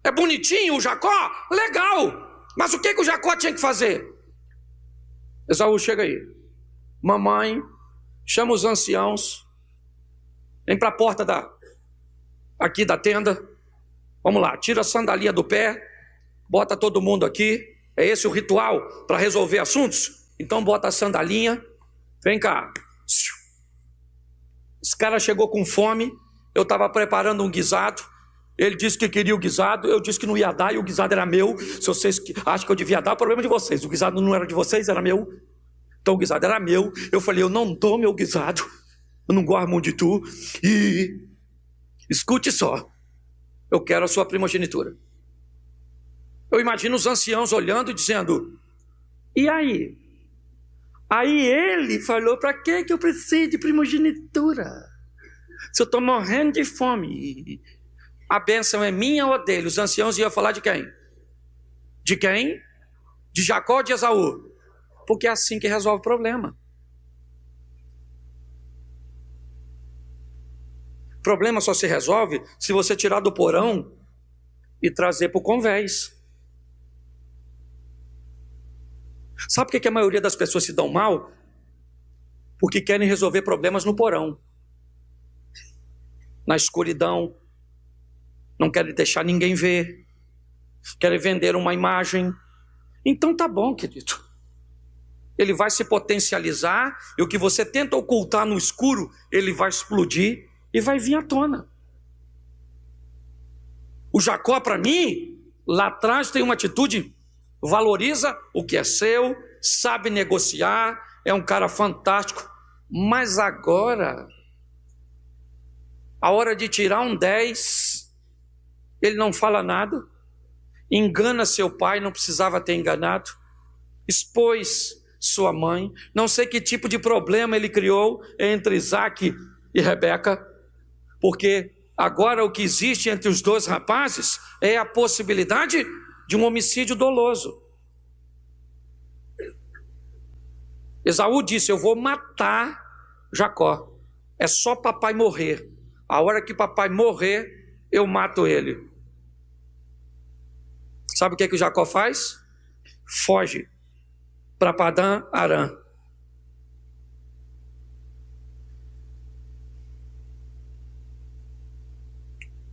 É bonitinho o Jacó? Legal. Mas o que o Jacó tinha que fazer? Esaú, chega aí. Mamãe, chama os anciãos. Vem para a porta aqui da tenda. Vamos lá, tira a sandalinha do pé. Bota todo mundo aqui. É esse o ritual para resolver assuntos? Então bota a sandalinha. Vem cá. Esse cara chegou com fome. Eu estava preparando um guisado. Ele disse que queria o guisado. Eu disse que não ia dar e o guisado era meu. Se vocês acham que eu devia dar, é o problema de vocês. O guisado não era de vocês, era meu. Então o guisado era meu. Eu falei, eu não dou meu guisado. Eu não gosto muito de tu. E escute só. Eu quero a sua primogenitura. Eu imagino os anciãos olhando e dizendo, e aí? Aí ele falou, para que eu preciso de primogenitura? Se eu estou morrendo de fome, a bênção é minha ou dele? Os anciãos iam falar de quem? De quem? De Jacó ou de Esaú? Porque é assim que resolve o problema. O problema só se resolve se você tirar do porão e trazer para o convés. Sabe por que a maioria das pessoas se dão mal? Porque querem resolver problemas no porão, na escuridão, não querem deixar ninguém ver, querem vender uma imagem. Então tá bom, querido. Ele vai se potencializar e o que você tenta ocultar no escuro, ele vai explodir e vai vir à tona. O Jacó, para mim, lá atrás tem uma atitude, valoriza o que é seu, sabe negociar, é um cara fantástico, mas agora, a hora de tirar um 10, ele não fala nada, engana seu pai, não precisava ter enganado, expôs sua mãe, não sei que tipo de problema ele criou entre Isaac e Rebeca, porque agora o que existe entre os dois rapazes é a possibilidade de um homicídio doloso. Esaú disse, eu vou matar Jacó, é só papai morrer, a hora que papai morrer, eu mato ele. Sabe o que o Jacó faz? Foge para Padã Arã.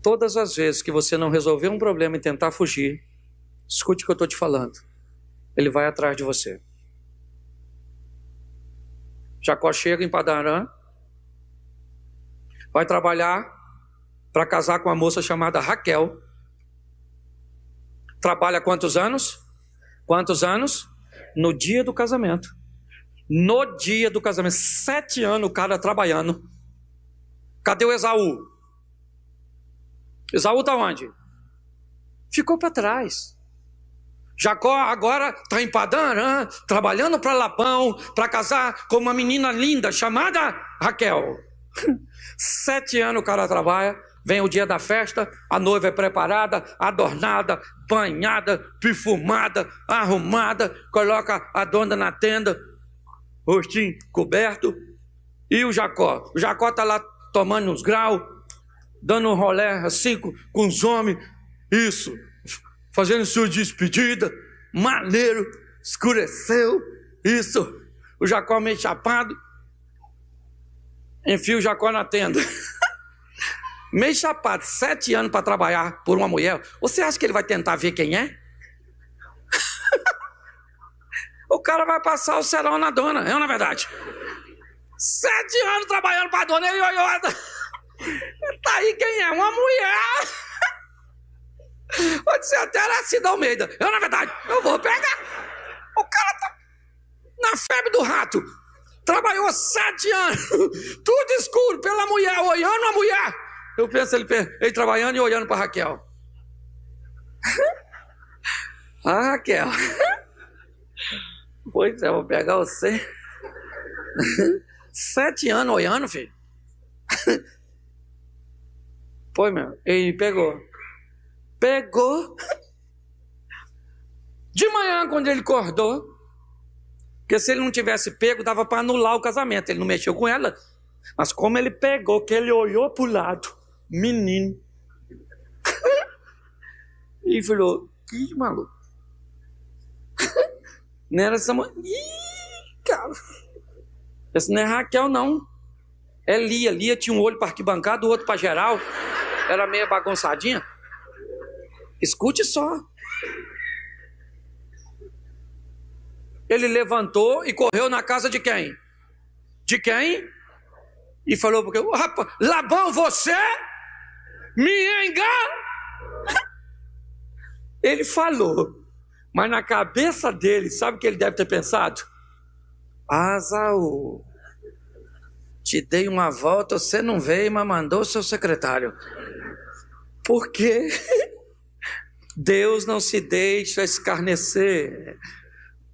Todas as vezes que você não resolver um problema e tentar fugir, escute o que eu estou te falando, ele vai atrás de você. Jacó chega em Padã Arã, vai trabalhar para casar com uma moça chamada Raquel. Trabalha quantos anos? Quantos anos? No dia do casamento. No dia do casamento. 7 anos o cara trabalhando. Cadê o Esaú? Esaú está onde? Ficou para trás. Jacó agora está em Padã Arã, trabalhando para Labão, para casar com uma menina linda chamada Raquel. 7 anos o cara trabalha, vem o dia da festa, a noiva é preparada, adornada, banhada, perfumada, arrumada, coloca a dona na tenda, rostinho coberto, e o Jacó? O Jacó está lá tomando uns graus, dando um rolê assim com os homens, isso, fazendo sua despedida, maneiro, escureceu, isso, o Jacó meio chapado, enfia o Jacó na tenda, meio chapado, 7 anos para trabalhar por uma mulher, você acha que ele vai tentar ver quem é? O cara vai passar o serão na dona, é ou não é verdade? 7 anos trabalhando para a dona, ele olhou, tá aí quem é? Uma mulher. Pode ser até Aracida Almeida. Na verdade, eu vou pegar. O cara tá na febre do rato. Trabalhou 7 anos, tudo escuro, pela mulher, olhando a mulher. Eu penso ele trabalhando e olhando para Raquel. Ah, Raquel. Pois é, vou pegar você. 7 anos olhando, filho. Foi, meu. Ele pegou. De manhã, quando ele acordou, porque se ele não tivesse pego, dava para anular o casamento. Ele não mexeu com ela. Mas como ele pegou, que ele olhou para o lado, menino. E falou, que maluco. Não era essa mulher. Ih, cara. Esse não é Raquel, não. É Lia. Lia tinha um olho para arquibancada, o outro para geral. Era meio bagunçadinha. Escute só. Ele levantou e correu na casa de quem? De quem? E falou porque, rapaz, Labão, você me engana. Ele falou, mas na cabeça dele, sabe o que ele deve ter pensado? Esaú, te dei uma volta, você não veio, mas mandou o seu secretário. Por quê? Deus não se deixa escarnecer.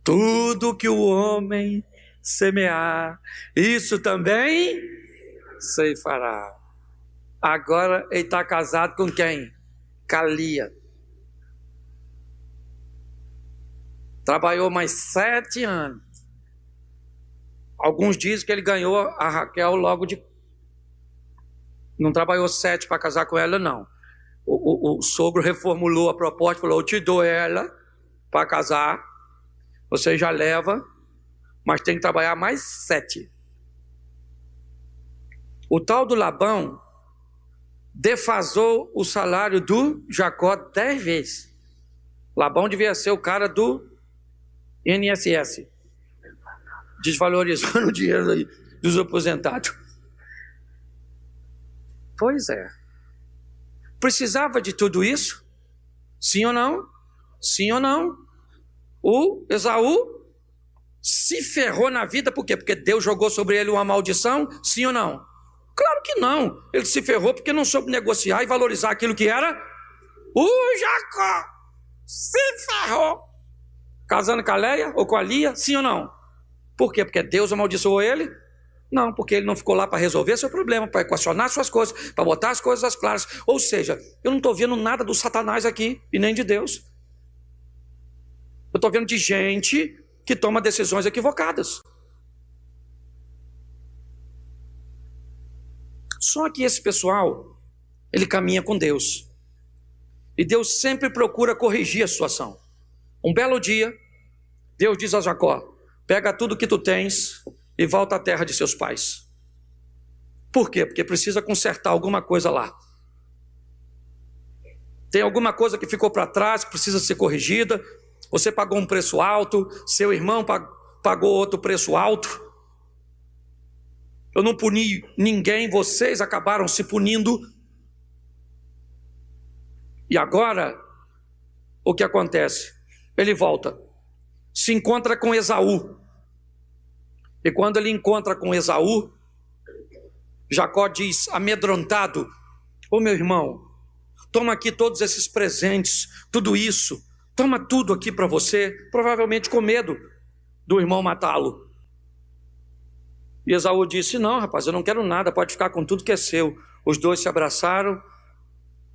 Tudo que o homem semear, isso também ceifará. Agora ele está casado com quem? Com Lia. Trabalhou mais 7 anos. Alguns dizem que ele ganhou a Raquel logo de... Não trabalhou 7 para casar com ela, não. O sogro reformulou a proposta, falou, eu te dou ela para casar. Você já leva, mas tem que trabalhar mais 7. O tal do Labão defasou o salário do Jacó 10 vezes. Labão devia ser o cara do INSS, desvalorizando o dinheiro aí dos aposentados. Pois é. Precisava de tudo isso? Sim ou não? Sim ou não? O Esaú se ferrou na vida, por quê? Porque Deus jogou sobre ele uma maldição? Sim ou não? Claro que não. Ele se ferrou porque não soube negociar e valorizar aquilo que era o Jacó. Se ferrou. Casando com a Leia ou com a Lia? Sim ou não? Por quê? Porque Deus amaldiçoou ele? Não, porque ele não ficou lá para resolver seu problema, para equacionar suas coisas, para botar as coisas às claras. Ou seja, eu não estou vendo nada do Satanás aqui e nem de Deus. Eu estou vendo de gente que toma decisões equivocadas. Só que esse pessoal, ele caminha com Deus. E Deus sempre procura corrigir a situação. Um belo dia, Deus diz a Jacó, pega tudo que tu tens e volta à terra de seus pais. Por quê? Porque precisa consertar alguma coisa lá. Tem alguma coisa que ficou para trás, que precisa ser corrigida. Você pagou um preço alto, seu irmão pagou outro preço alto. Eu não puni ninguém, vocês acabaram se punindo. E agora, o que acontece? Ele volta, se encontra com Esaú. E quando ele encontra com Esaú, Jacó diz, amedrontado, ô meu irmão, toma aqui todos esses presentes, tudo isso. Toma tudo aqui para você, provavelmente com medo do irmão matá-lo. E Esaú disse, não rapaz, eu não quero nada, pode ficar com tudo que é seu. Os dois se abraçaram,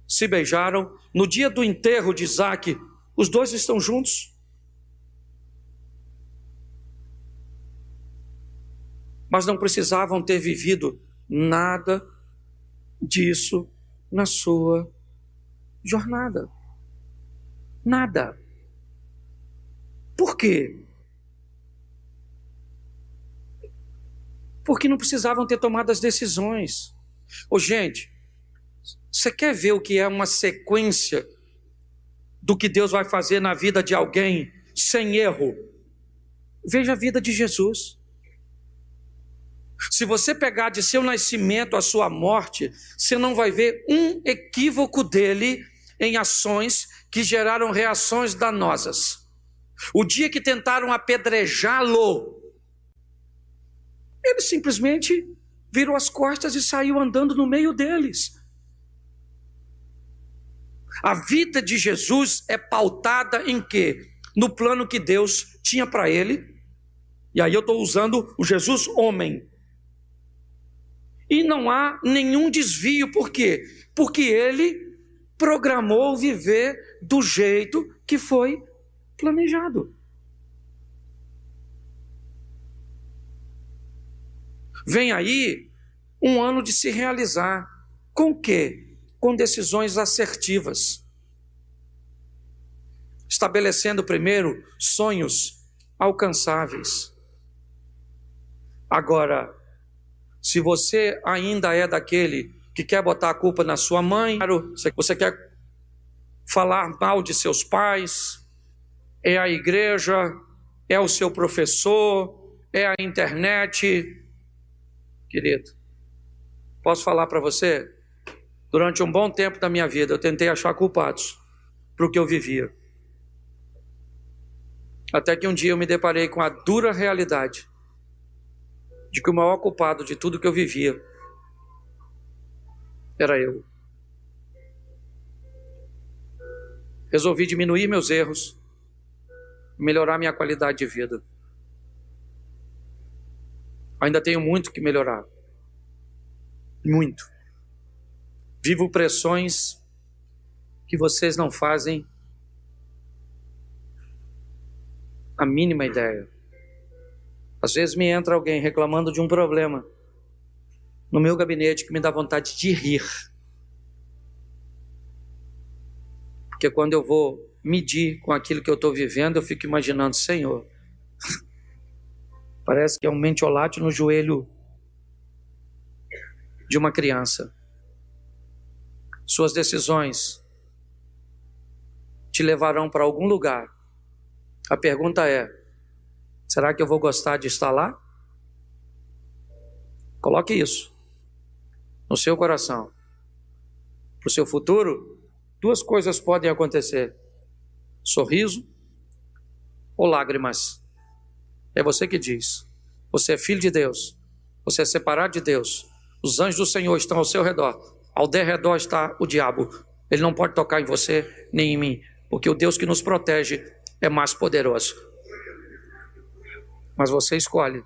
se beijaram. No dia do enterro de Isaque, os dois estão juntos. Mas não precisavam ter vivido nada disso na sua jornada. Nada. Por quê? Porque não precisavam ter tomado as decisões. Ô, gente, você quer ver o que é uma sequência do que Deus vai fazer na vida de alguém sem erro? Veja a vida de Jesus. Se você pegar de seu nascimento à sua morte, você não vai ver um equívoco dele em ações que geraram reações danosas. O dia que tentaram apedrejá-lo, Ele simplesmente virou as costas e saiu andando no meio deles. A vida de Jesus é pautada em quê? No plano que Deus tinha para ele. E aí eu estou usando o Jesus homem. E não há nenhum desvio. Por quê? Porque ele programou viver do jeito que foi planejado. Vem aí um ano de se realizar. Com o quê? Com decisões assertivas. Estabelecendo primeiro sonhos alcançáveis. Agora, se você ainda é daquele que quer botar a culpa na sua mãe, você quer falar mal de seus pais, é a igreja, é o seu professor, é a internet. Querido, posso falar para você? Durante um bom tempo da minha vida, eu tentei achar culpados para o que eu vivia. Até que um dia eu me deparei com a dura realidade de que o maior culpado de tudo que eu vivia era eu. Resolvi diminuir meus erros, melhorar minha qualidade de vida. Ainda tenho muito que melhorar. Muito. Vivo pressões que vocês não fazem a mínima ideia. Às vezes me entra alguém reclamando de um problema no meu gabinete que me dá vontade de rir. Porque quando eu vou medir com aquilo que eu estou vivendo, eu fico imaginando, Senhor, parece que é um mentiolate no joelho de uma criança. Suas decisões te levarão para algum lugar. A pergunta é, será que eu vou gostar de estar lá? Coloque isso no seu coração. Para o seu futuro, duas coisas podem acontecer: sorriso ou lágrimas. É você que diz. Você é filho de Deus. Você é separado de Deus. Os anjos do Senhor estão ao seu redor. Ao derredor está o diabo. Ele não pode tocar em você nem em mim, porque o Deus que nos protege é mais poderoso. Mas você escolhe